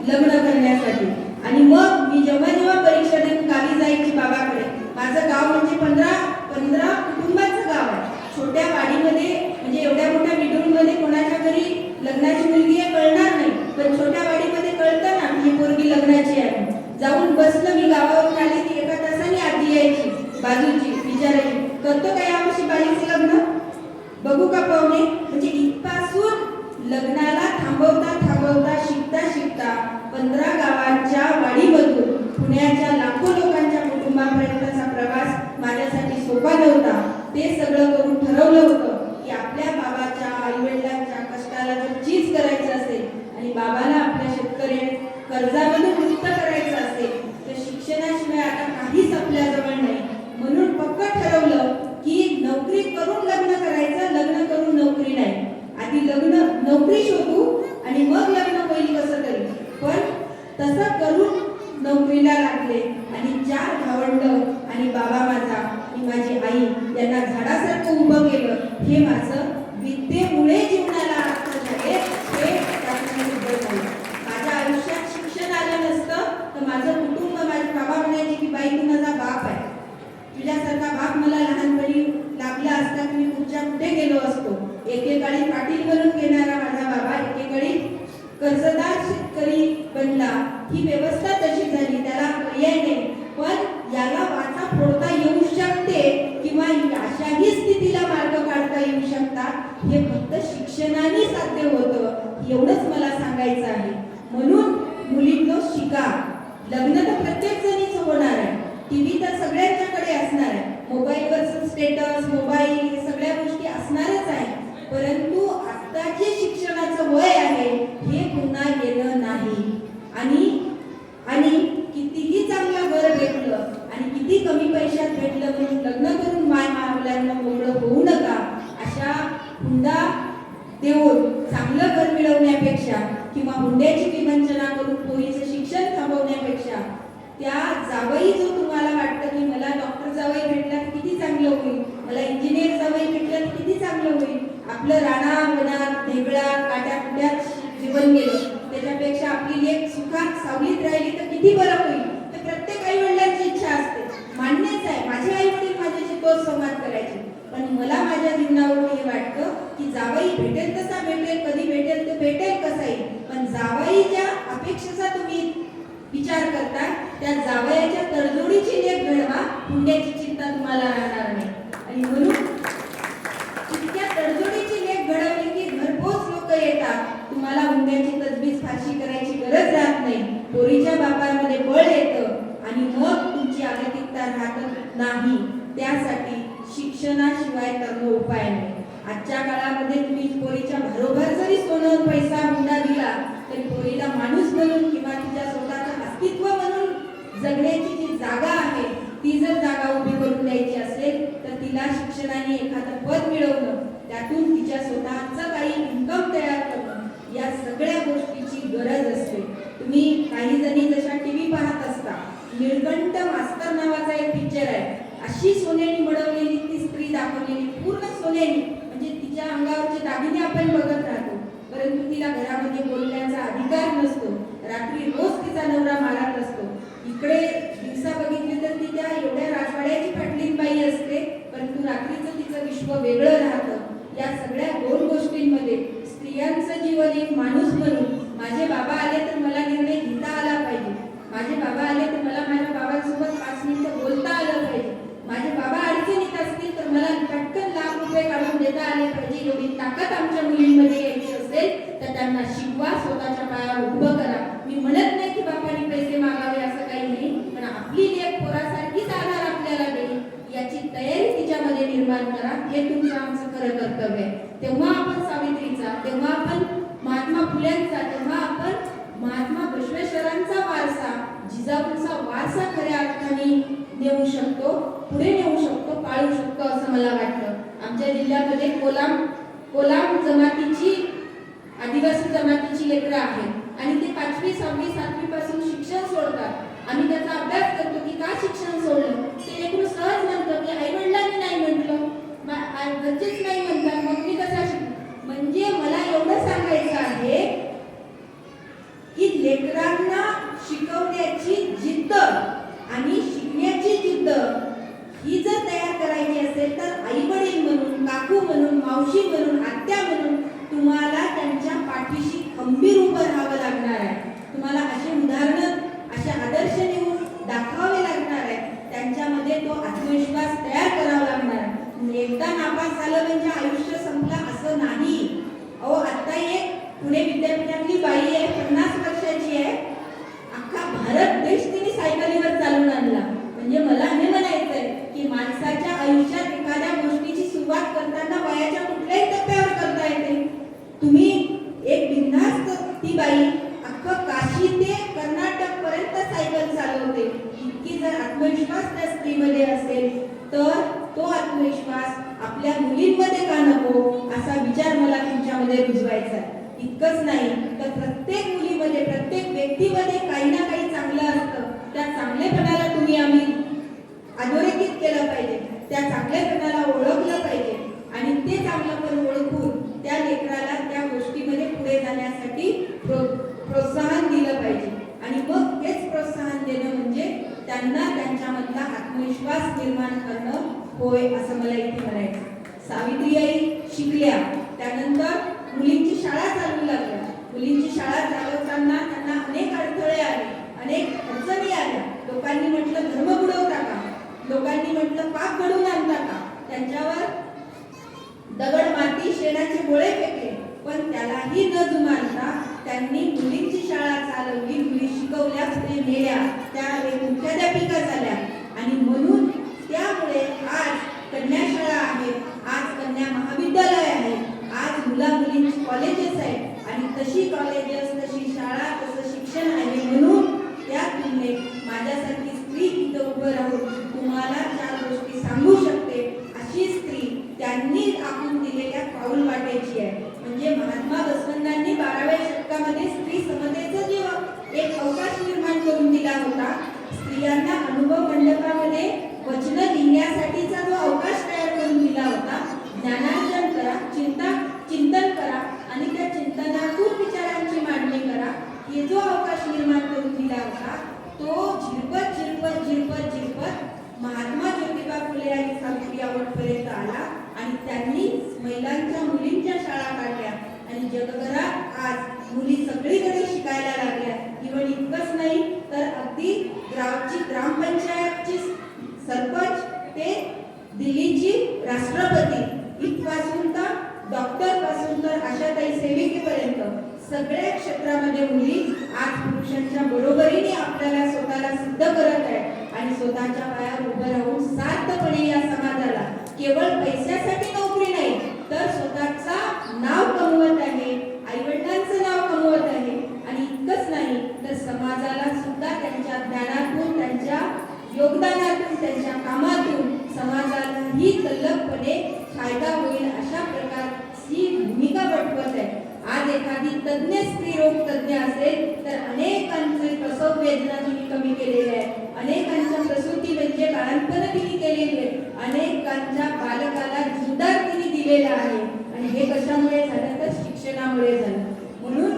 Speaker 1: लग्न करण्यासाठी. आणि मग मी जेव्हा परीक्षा देऊन गावी जायची बाबाकडे. माझं गाव म्हणजे 15 कुटुंबाचं गाव आहे. छोट्या वाडीमध्ये म्हणजे एवढ्या मोठ्या मिडूरमध्ये कोणाच्या घरी लग्नाची मुलगी आहे कळणार नाही, पण छोट्या वाडीमध्ये कळतं ना ही पोरगी लग्नाची आहे. जाऊन बसलं मी, गावावरून आली ती 1 तासाने आधी यायची बाजूची, विचारायची करतो का यावर्षी बाईचं लग्न, बघू का पाहुणे. म्हणजे इथपासून लग्नाला थांबवता शिकता 15 गावांच्या वाडीमधून पुण्याच्या लाखो लोकांच्या कुटुंबापर्यंतचा प्रवास माझ्यासाठी सोपा नव्हता. ते सगळं करून ठरवलं होतं की आपल्या बाबाच्या आईवडिलांच्या कष्टाला जर चीज करायचं असेल आणि बाबाला आपल्या शेतकरी कर्जामधून मुक्त करायचं असेल तर शिक्षणाशिवाय आता काहीच आपल्याजवळ नाही. म्हणून पक्क ठरवलं की नोकरी करून लग्न करायचं, लग्न करून नोकरी नाही. आधी नोकरी शोधू आणि मग लग्न होईल कसं तरी. पण तसं करून नोकरीला लागले आणि 4 भावंड आणि बाबा माझा आणि माझी आई यांना झाडासारखं उभं केलं. हे माझं विद्येमुळे जीवनाला अर्थ झाले, हे सिद्ध झालं. माझ्या आयुष्यात शिक्षण आलं नसतं तर माझं कुटुंब, माझे बाबा म्हणायचे की बाई तू माझा बाप आहे, तुझ्यासारखा बाप मला लहानपणी लाभला असता की मी कुठे गेलो असतो. एकेकाळी पाटील म्हणून घेणारा माझा बाबा एकेकाळी कर्जदार शेतकरी बनला. ही व्यवस्था तशी झाली, त्याला पर्याय नाही. पण याला वाचा फोडता येऊ शकते किंवा अशाही स्थितीला मार्ग काढता येऊ शकतात. हे फक्त शिक्षणाने साध्य होतं, एवढंच मला सांगायचं आहे. म्हणून मुलींनो शिका. लग्न तर प्रत्येक जणीच होणार आहे. टीव्ही तर सगळ्यांच्याकडे असणार आहे. मोबाईलवरचं स्टेटस, मोबाईल हे सगळ्या गोष्टी असणारच आहे. परंतु आत्ताचे शिक्षणाचं वय आहे हे पुन्हा येणं देऊन चांगलं घर मिळवण्यापेक्षा किंवा हुंड्याची विवंचना करून पोरीचं शिक्षण थांबवण्यापेक्षा त्या जावई जो तुम्हाला वाटतं की मला डॉक्टर जावई भेटला तर किती चांगलं होईल, मला इंजिनियर जावई भेटला तर किती चांगलं होईल, आपलं राणा वनात ढेकळात काट्याकुट्यात जीवन गेलं त्याच्यापेक्षा आपली लेक सुखात सावलीत राहिली तर किती बरं होईल. तर प्रत्येक आई वडिलांची इच्छा असते, मान्यच आहे, माझे आई वडील माझ्याशी तोच संवाद करायचे. पण मला माझ्या जीवनावरून हे वाटतं की जावई भेटेल तसा भेटेल, कधी भेटेल तर भेटेल कसाही, पण जावईच्या अपेक्षेचा तुम्ही विचार करता त्या जावयाच्या तडजोडीची लेख घडवा, हुंड्याची चिंता तुम्हाला राहणार नाही. आणि म्हणून इतक्या तडजोडीची लेख घडवली की घरपोच लोक येतात, तुम्हाला हुंड्याची तजवीज फारशी करायची गरज राहत नाही, पोरीच्या बापामध्ये बळ येतं आणि मग तुमची अगतिकता राहत नाही. त्यासाठी शिक्षणाशिवाय तर उपाय नाही. आजच्या काळामध्ये तुम्ही पोरीच्या भरोभर जरी सोनं पैसा हुंडा दिला तरी पोरीला माणूस म्हणून किंवा तिच्या स्वतःचं अस्तित्व म्हणून जगण्याची जी जागा आहे ती जर जागा उभी करून द्यायची असेल तर तिला शिक्षणाने एखादं पद मिळवणं, त्यातून तिच्या स्वतःचं काही इन्कम तयार करणं, या सगळ्या गोष्टीची गरज असते. तुम्ही काही जणी जशा टीव्ही पाहत असता, निळकंठ मास्तर नावाचा एक पिक्चर आहे, अशी सोन्याने मडवलेली ती स्त्री दाखवलेली, पूर्ण सोन्याने, म्हणजे तिच्या अंगावरचे दागिने आपण बघत राहतो, परंतु तिला घरामध्ये बोलण्याचा अधिकार नसतो. रात्री रोज तिचा नवरा मारत असतो. इकडे दिवसा बघितले तर ती त्या एवढ्या राजवाड्याची पाटलीन बाई असते, परंतु रात्रीचं तिचं विश्व वेगळं राहतं. या सगळ्या दोन गोष्टींमध्ये स्त्रियांचं जीवन एक माणूस म्हणून, माझे बाबा आले तर मला निर्णय घेता आला पाहिजे, माझे बाबा आले तर मला माझ्या बाबांसोबत 5 मिनिटं बोलता आलं पाहिजे, माझे बाबा अडचणीत असतील तर मला पटकन लाख रुपये काढून देता आले पाहिजे, एवढी ताकद आमच्या मुलींमध्ये यायची असेल तर त्यांना शिकवा, स्वतःच्या पायावर उभं करा. मी म्हणत नाही की बापाने पैसे मागावे असं काही नाही, पण आपली लेक पोरासारखीच आधार आपल्याला देईल याची तयारी तिच्यामध्ये निर्माण करा, हे तुमचं आमचं खरं कर्तव्य आहे. तेव्हा आपण सावित्रीचा, तेव्हा आपण महात्मा फुल्यांचा, तेव्हा आपण महात्मा बसवेश्वरांचा वारसा, जिजाऊंचा वारसा खऱ्या अर्थाने नेऊ शकतो, पुढे नेऊ शकतो, पाळू शकतो असं मला वाटतं. आमच्या जिल्ह्यामध्ये कोलाम जमातीची, आदिवासी जमातीची लेकरं आहेत आणि ते 5वी 6वी 7वी पासून शिक्षण सोडतात. आम्ही त्याचा अभ्यास करतो की का शिक्षण सोडलं, ते लेकरू सहज म्हणतं की आई वडिलांनी नाही म्हटलं, घरचेच नाही म्हणतात, मग मी कसा शिकू. म्हणजे मला एवढं सांगायचं आहे की लेकरांना शिकवण्याची जिद्द आणि शिकण्याची जिद्द ही जर तयार करायची असेल तर आई वडील म्हणून, काकू म्हणून, मावशी म्हणून, आत्या म्हणून तुम्हाला त्यांच्या पाठीशी खंबीर उभं राहावं लागणार आहे. तुम्हाला असे उदाहरण, असे आदर्श नेऊन दाखवावे लागणार आहे. त्यांच्यामध्ये तो आत्मविश्वास तयार करावा लागणार आहे. एकदा नापास झालं म्हणजे आयुष्य संपलं असं नाही. अहो, आता एक पुणे विद्यापीठातली बाई आहे, 50 वर्षाची आहे, अख्खा भारत देश तिने सायकलीवर चालून आणला. म्हणजे मला हे म्हणायचंय की माणसाच्या आयुष्यात एखाद्या गोष्टीची सुरुवात करताना वयाच्या कुठल्याही टप्प्यावर करता येते. तुम्ही एक बिनधास्त ती बाई अख्खं काशी ते कर्नाटक पर्यंत सायकल चालवते. इतकी जर आत्मविश्वास त्या स्त्रीमध्ये असेल तर तो आत्मविश्वास आपल्या मुलींमध्ये का नको असा विचार मला तुमच्यामध्ये रुजवायचा आहे. इतकंच नाही तर प्रत्येक मुलीमध्ये, प्रत्येक व्यक्तीमध्ये काही ना काही चांगलं असतं. त्या चांगलेपणाला तुम्ही आम्ही अधोरेखित केलं पाहिजे, त्या चांगलेपणाला ओळखलं पाहिजे आणि ते चांगलंपण ओळखून त्या लेकराला त्या गोष्टीमध्ये पुढे जाण्यासाठी प्रोत्साहन दिलं पाहिजे. आणि मग हेच प्रोत्साहन देणं म्हणजे त्यांना त्यांच्यामधला आत्मविश्वास निर्माण करणं होय असं मला इथे म्हणायचं. सावित्रीबाई शिकल्या, त्यानंतर मुलींची शाळा चालू लागल्या. मुलींची शाळा चालवताना त्यांना अनेक अडथळे आले, अनेक अडचणी आल्या. लोकांनी म्हटलं धर्म बुडवता का, लोकांनी म्हटलं पाप घडवून आणता का, त्यांच्यावर दगड माती शेणाचे गोळे फेकले, पण त्यालाही न जुमानता त्यांनी मुलींची शाळा चालवली, मुली शिकवल्या, पुढे नेल्या, त्या मुख्याध्यापिका झाल्या. आणि म्हणून त्यामुळे आज कन्याशाळा आहे, आज कन्या महाविद्यालय आहे, आज मुला मुलींची कॉलेजेस आहेत आणि तशी कॉलेजेस, तशी शाळा, तसं शिक्षण आहे. म्हणून त्या तुलनेत माझ्यासारखी स्त्री इथं उभं राहून तुम्हाला 4 गोष्टी सांगू शकते. अशी स्त्री त्यांनी आपण दिलेल्या पाऊल वाटायची आहे. म्हणजे महात्मा बसवंतांनी 12व्या शतकामध्ये स्त्री समतेचा जे एक अवकाश निर्माण करून दिला होता, स्त्रियांना अनुभव मंडपामध्ये वचन लिहिण्यासाठीचा जो अवकाश तयार करून दिला होता, ज्ञानार्जन करा, चिंतन करा आणि त्या चिंतनातून विचारांची मांडणी करा, हे जो अवकाश निर्माण करून दिला होता, तो झिरपत महात्मा ज्योतिबा फुले आणि सावित्रीबाईंपर्यंत आला आणि त्यांनी महिलांच्या मुलींच्या शाळा काढल्या आणि जगभरात आज मुली सगळीकडे शिकायला लागल्या. इव्हन इतकंच नाही तर अगदी ग्रामपंचायतची सरपंच ते दिल्लीची राष्ट्रपती इथपासून तर डॉक्टर पासून तर आशाताई सेविकेपर्यंत सगळ्या क्षेत्रामध्ये मुली आज पुरुषांच्या बरोबरीने आपल्याला स्वतःला सिद्ध करत आहे आणि स्वतःच्या पायावर उभं राहून सार्थपणे या समाजाला केवळ पैशासाठी नोकरी नाही तर स्वतःचा नाव कमवत आहे, आईवडिलांचं नाव कमवत आहे आणि इतकंच नाही तर समाजाला सुद्धा त्यांच्या ज्ञानातून, त्यांच्या योगदानातून, त्यांच्या कामातून समाजालाही तल्लखपणे फायदा होईल अशा प्रकारची भूमिका वठवत आहे. आज एखादी तज्ञ स्त्रीरोग तज्ञ असेल तर अनेकांचे प्रसव वेदना तिने कमी केलेल्या आहे, अनेकांच्या प्रसूती म्हणजे बाळंतपण तिने केलेली आहे, अनेकांच्या बालकाला जुदार तिने दिलेला आहे आणि हे कशामुळे झालं तर शिक्षणामुळे झालं. म्हणून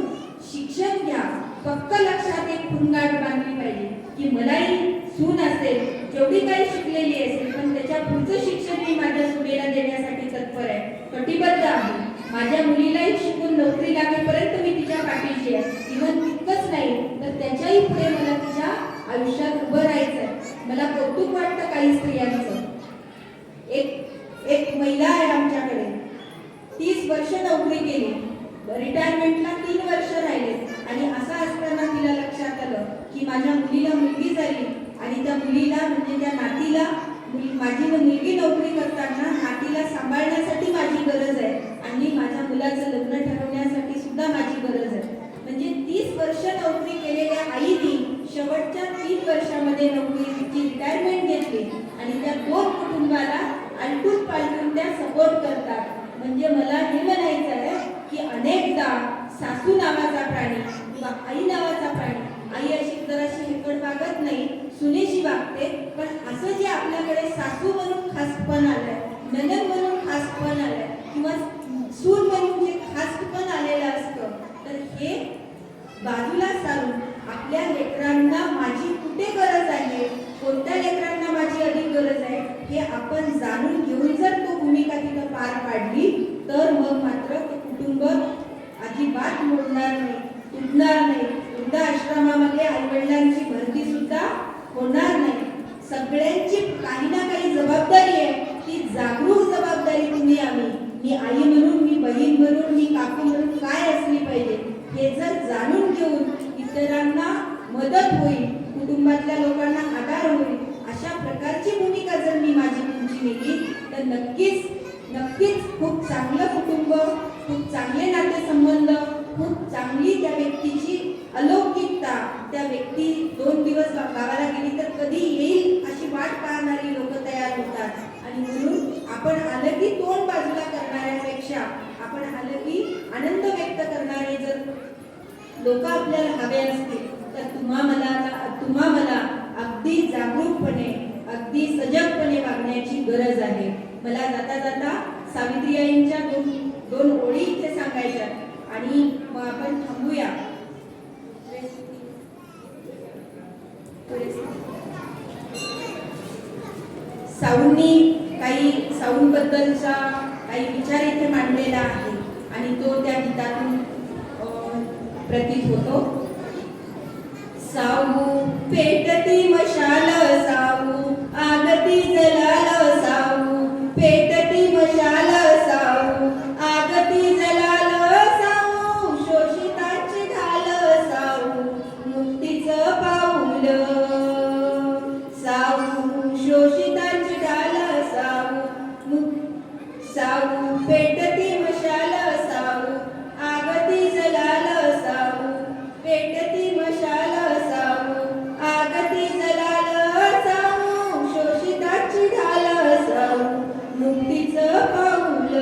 Speaker 1: शिक्षण घ्या, फक्त लक्षात एक खुणगाठ बांधली पाहिजे की मलाही सून असेल, जेवढी काही शिकलेली असेल पण त्याच्या पुढचं शिक्षण मी माझ्या सुनेला देण्यासाठी तत्पर आहे, कटिबद्ध आहे. माझ्या मुलीलाही शिकून नोकरी लागेपर्यंत मी तिच्या पाठीशी आहे. इव्हन तितकंच नाही तर त्याच्याही पुढे मला तिच्या आयुष्यात उभं राहायचं आहे. मला कौतुक वाटतं काही स्त्रियांचं. एक महिला आहे आमच्याकडे, 30 वर्ष नोकरी केली, रिटायरमेंटला 3 वर्ष राहिले आणि असं असताना तिला लक्षात आलं की माझ्या मुलीला मुलगी झाली आणि त्या मुलीला म्हणजे त्या नातीला माझी मुलगी नोकरी करताना नातीला सांभाळण्यासाठी माझी गरज आहे आणि माझ्या मुलाचं लग्न ठरवण्यासाठी सुद्धा माझी गरज आहे. म्हणजे 30 वर्ष नोकरी केलेल्या आईने शेवटच्या 3 वर्षामध्ये नोकरीची रिटायरमेंट घेतली आणि त्या 2 कुटुंबाला आलटून पालटून त्या सपोर्ट करतात. म्हणजे मला हे म्हणायचं आहे की अनेकदा सासू नावाचा प्राणी किंवा आई नावाचा प्राणी, आई अशी जराशी हेकड वागत नाही, सुनेशी वागते, पण असं जे आपल्याकडे सासू म्हणून खासपण आलंय, नणंद म्हणून खासपण आलंय किंवा सून म्हणून जे खासपण आलेलं असतं, तर हे बाजूला सारून आपल्या लेकरांना माझी कुठे गरज आहे, कोणत्या लेकरांना माझी अधिक गरज आहे हे आपण जाणून घेऊन जर तो भूमिका तिथं पार पाडली तर मग मात्र ते कुटुंब अजिबात मोडणार नाही, तुटणार नाही. वृद्धाश्रमामध्ये आईवडिलांची भरती सुद्धा होणार नाही. सगळ्यांची काही ना काही जबाबदारी आहे, ती जागरूक जबाबदारी तुम्ही आम्ही, मी आई म्हणून, मी बहीण म्हणून, मी काकू म्हणून काय असली पाहिजे हे जर जाणून घेऊन इतरांना मदत होईल, कुटुंबातल्या लोकांना आधार होईल, अशा प्रकारची भूमिका जर मी माझी तुमची नेली तर नक्कीच खूप चांगलं कुटुंब, खूप चांगले नातेसंबंध, खूप चांगली त्या व्यक्तीची अलौकिकता, त्या व्यक्ती 2 दिवस गावाला गेली तर कधी येईल अशी वाट पाहणारी लोक तयार होतात. आणि म्हणून आपण आलं की तोंड बाजूला करणाऱ्यापेक्षा आपण आलं की आनंद व्यक्त करणारे जर लोक आपल्याला हवे असतील तर तुम्हा मला अगदी जागरूकपणे, अगदी सजगपणे वागण्याची गरज आहे. मला जाता जाता सावित्रीबाईंच्या दोन ओळी इथे सांगायच्या आणि मग आपण थांबूया. साऊंबद्दलचा काही विचार इथे मांडलेला आहे आणि तो त्या गीतातून प्रतीत होतो. साऊ पेटती मशाल, साऊ आगती जलाल, साऊ पेटती मशाल, साऊ आगती जलाल, साऊ शोषितांची ढाल, साऊ मुक्तीचं पाऊल, साऊ शोषितांची ढाल, साऊ पेटती मशाल, साऊ आगती जलाल, साऊ पेटती मशाल, साऊ आगती जलाल, साऊ शोषिताची ढाल, साऊ मुक्तीचं पाऊल.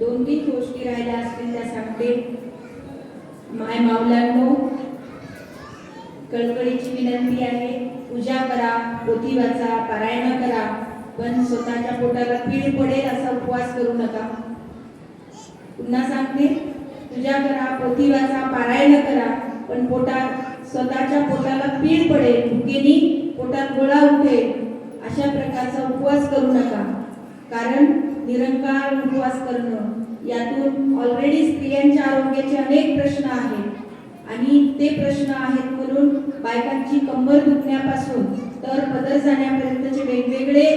Speaker 1: 2-3 गोष्टी राहिल्या असतील त्या सांगते. माय माऊलांनो, कळकळीची विनंती आहे, पूजा करा, पोथी वाचा, पारायण करा, पण स्वतःच्या पोटाला पीड पडेल असा उपवास करू नका. पुन्हा सांगते, पूजा करा, पोथी वाचा, पारायण करा, पण स्वतःच्या पोटाला पीड पडेल, भुकेनी पोटात गोळा उठेल अशा प्रकारचा उपवास करू नका. कारण निरंकार उपवास करणं यातून ऑलरेडी स्त्रियांच्या आरोग्याचे अनेक प्रश्न आहेत आणि ते प्रश्न आहेत म्हणून बायकांची कंबर दुखण्यापासून तर पदर जाण्यापर्यंतचे वेगवेगळे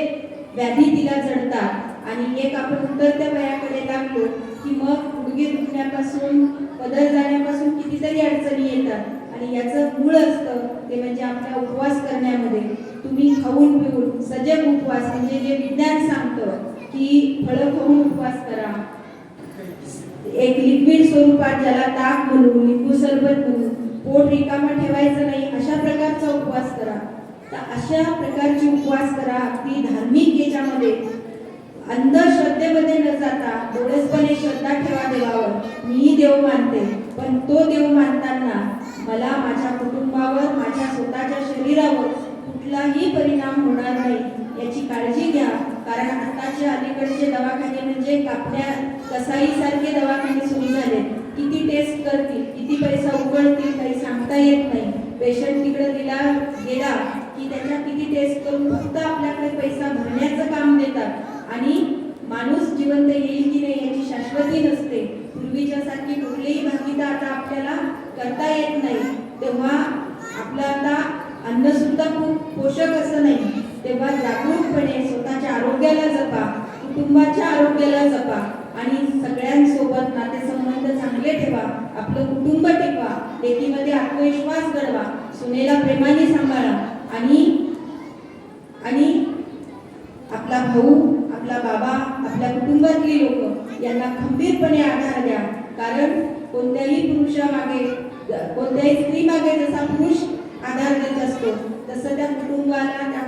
Speaker 1: व्याधी तिला जडतात आणि एक आपण उतरत्या वयाकडे लागलो की मग गुडघे दुखण्यापासून पदर जाण्यापासून कितीतरी अडचणी येतात आणि याचं मूळ असतं ते म्हणजे आपला उपवास करण्यामध्ये. तुम्ही खाऊन पिऊन सजग उपवास म्हणजे जे विज्ञान सांगतं की फळं खाऊन उपवास करा, एक लिक्विड स्वरूपात ज्याला ताक म्हणू, लिंबू सरबत म्हणू, पोट रिकामा ठेवायचं नाही अशा प्रकारचा उपवास करा. तर अशा प्रकारची उपवास करा. अगदी धार्मिक याच्यामध्ये अंधश्रद्धेमध्ये न जाता डोळसपणे श्रद्धा ठेवा देवावर. मीही देव मानते, पण तो देव मानताना मला माझ्या कुटुंबावर, माझ्या स्वतःच्या शरीरावर कुठलाही परिणाम होणार नाही याची काळजी घ्या. कारण आताचे अलीकडचे दवाखाने म्हणजे कापण्या कसाईसारखे दवाखाने सुरू झाले. किती टेस्ट करतील, किती पैसा उकळतील काही सांगता येत नाही. पेशंट तिकडे गेला की त्याच्या किती टेस्ट करून फक्त आपल्याकडे पैसा भरण्याचं काम देतात आणि माणूस जिवंत येईल की नाही याची शाश्वती नसते. पूर्वीच्या सारखी कुठलीही भागीदार आता आपल्याला करता येत नाही. तेव्हा आपलं आता अन्न सुद्धा खूप पोषक असं नाही. तेव्हा जागरूकपणे स्वतःच्या आरोग्याला जपा, कुटुंबाच्या आरोग्याला जपा आणि सगळ्यांसोबत नातेसंबंध चांगले ठेवा, आपलं कुटुंब टिकवा, लेकीमध्ये आत्मविश्वास घडवा, सुनेला प्रेमाने सांभाळा आणि आपला भाऊ, आपला बाबा, आपल्या कुटुंबातली लोक यांना खंबीरपणे आधार द्या. कारण कोणत्याही पुरुषामागे, कोणत्याही स्त्रीमागे जसा पुरुष आधार देत असतो तसं त्या कुटुंबाला, त्या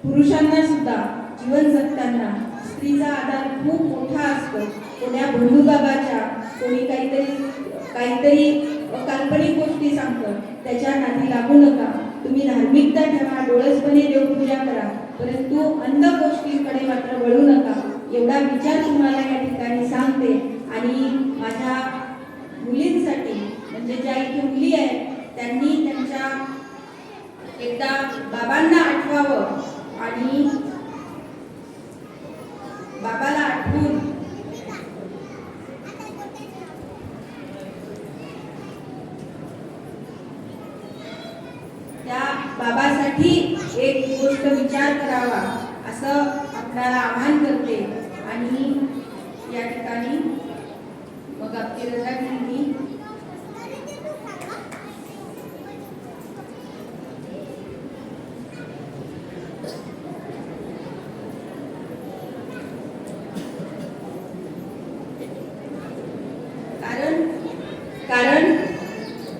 Speaker 1: पुरुषांना सुद्धा जीवन जगताना स्त्रीचा आधार खूप मोठा असतो. कोण्या बंधुबाबाच्या, कोणी काहीतरी काल्पनिक गोष्टी सांगतं त्याच्या नादी लागू नका. तुम्ही धार्मिकता ठेवा, डोळसपणे देवपूजा करा, परंतु अंध गोष्टींकडे मात्र वळू नका. एवढा विचार तुम्हाला या ठिकाणी सांगते. आणि माझ्या मुलींसाठी म्हणजे ज्या इथे मुली आहेत त्यांनी त्यांच्या एकदा बाबांना आठवावं आणि बाबाला आठवून त्या बाबासाठी एक गोष्ट विचार करावा असं आपल्याला आवाहन करते. आणि या ठिकाणी मग आपली रजा घेतली. कारण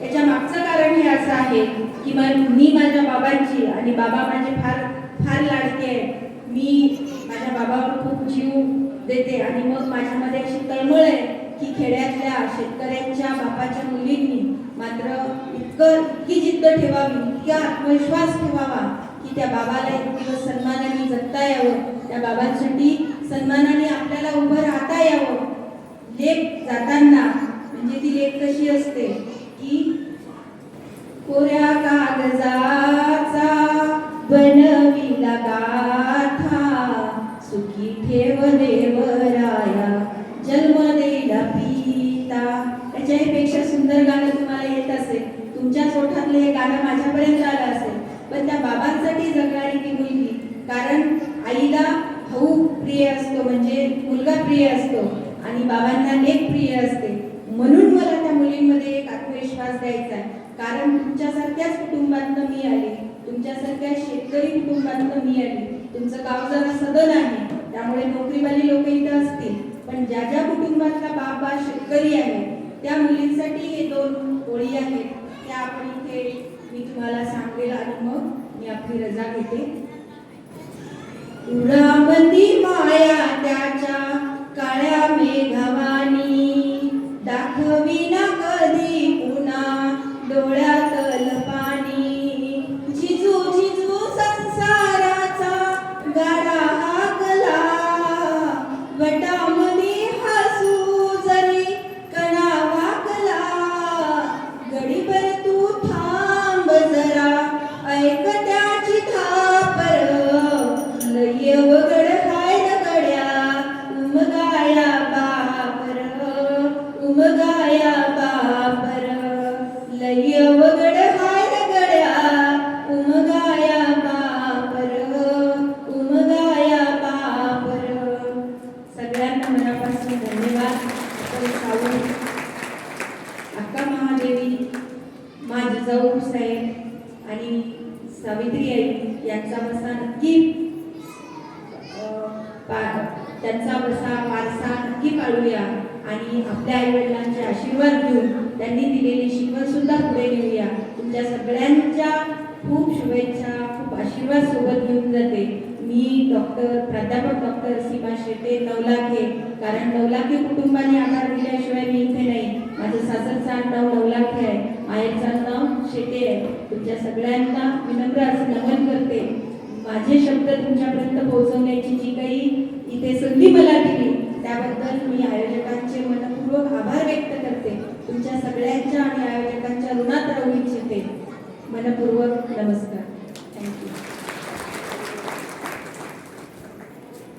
Speaker 1: याच्या मागचं कारण हे असं आहे की मी माझ्या बाबांची आणि बाबा माझे फार फार लाडके आहेत. मी माझ्या बाबावर खूप जीव देते आणि मग माझ्यामध्ये अशी तळमळ आहे की खेड्यातल्या शेतकऱ्यांच्या बापाच्या मुलींनी मात्र इतकी जिद्द ठेवावी, इतका आत्मविश्वास ठेवावा की त्या बाबाला एक दिवस सन्मानाने जगता यावं, त्या बाबांसाठी सन्मानाने आपल्याला उभं राहता यावं. लेक जाताना म्हणजे ती लेक कशी असते की कोऱ्या कागजाचा बनविला गाथा, सुखी ठेव देवराया जन्म देला पिता. याच्यापेक्षा सुंदर गाणं तुम्हाला येत असेल, तुमच्याच ओठातलं हे गाणं माझ्यापर्यंत आलं असेल. पण त्या बाबांसाठी जगणारी ती मुलगी, कारण आईला भाऊ प्रिय असतो म्हणजे मुलगा प्रिय असतो आणि बाबांना लेक प्रिय असते. म्हणून मला त्या मुलींमध्ये एक आत्मविश्वास द्यायचा आहे. कारण तुमच्यासारख्याच कुटुंबातनं मी आले, तुमच्यासारख्या शेतकरी कुटुंबातनं मी आले. तुमचं गाव जरा सदन आहे त्यामुळे नोकरीवाली लोक इथं असतील, पण ज्या ज्या कुटुंबातला बाबा शेतकरी आहे त्या मुलींसाठी हे 2 ओळी आहेत त्या आपण इथे मी तुम्हाला सांगेल आणि मग मी आपली रजा घेते. उडामंदी माया त्याच्या काळ्या मेघवानी दाखविना कधी पुन्हा डोळ्यातल पाणी झिजू झिजू संसाराचा गाडा हाकला वटामध्ये हसू जरी कणा वाकला गडीभर तू थांब जरा ऐक त्याची थापर लय वगड हाय न गड्या उमगाया बापर उमगाया बापर लय वगड हाय न गड्या उमगाया बापर उमगाया बापर. सगळ्यांना मनापासून धन्यवाद. सावंत अक्का महादेवी, माझी जाऊ साहेब आणि सावित्री आई यांचा बसा नक्की त्यांचा बसा वारसा नक्की पाळूया आणि आपल्या आईवडिलांचे आशीर्वाद घेऊन त्यांनी दिलेली शिकवण सुद्धा पुढे नेऊया. तुमच्या सगळ्यांच्या खूप शुभेच्छा, खूप आशीर्वाद सोबत घेऊन जाते. मी प्राध्यापक डॉक्टर सीमा शेटे नवलाखे, कारण नवलाखे कुटुंबाने आधार दिल्याशिवाय मी इथे नाही. माझं सासरचं नाव नवलाखे आहे, माहेरचं नाव शेटे आहे. तुमच्या सगळ्यांना विनम्र असं नमन करते. माझे शब्द तुमच्यापर्यंत पोहोचवण्याची जी काही इथे संधी मला दिली त्याबद्दल मी आयोजकांचे मनपूर्वक आभार व्यक्त करते. तुमच्या सगळ्यांच्या आणि आयोजकांच्या ऋणात राहू इच्छिते. मनपूर्वक नमस्कार. थँक्यू.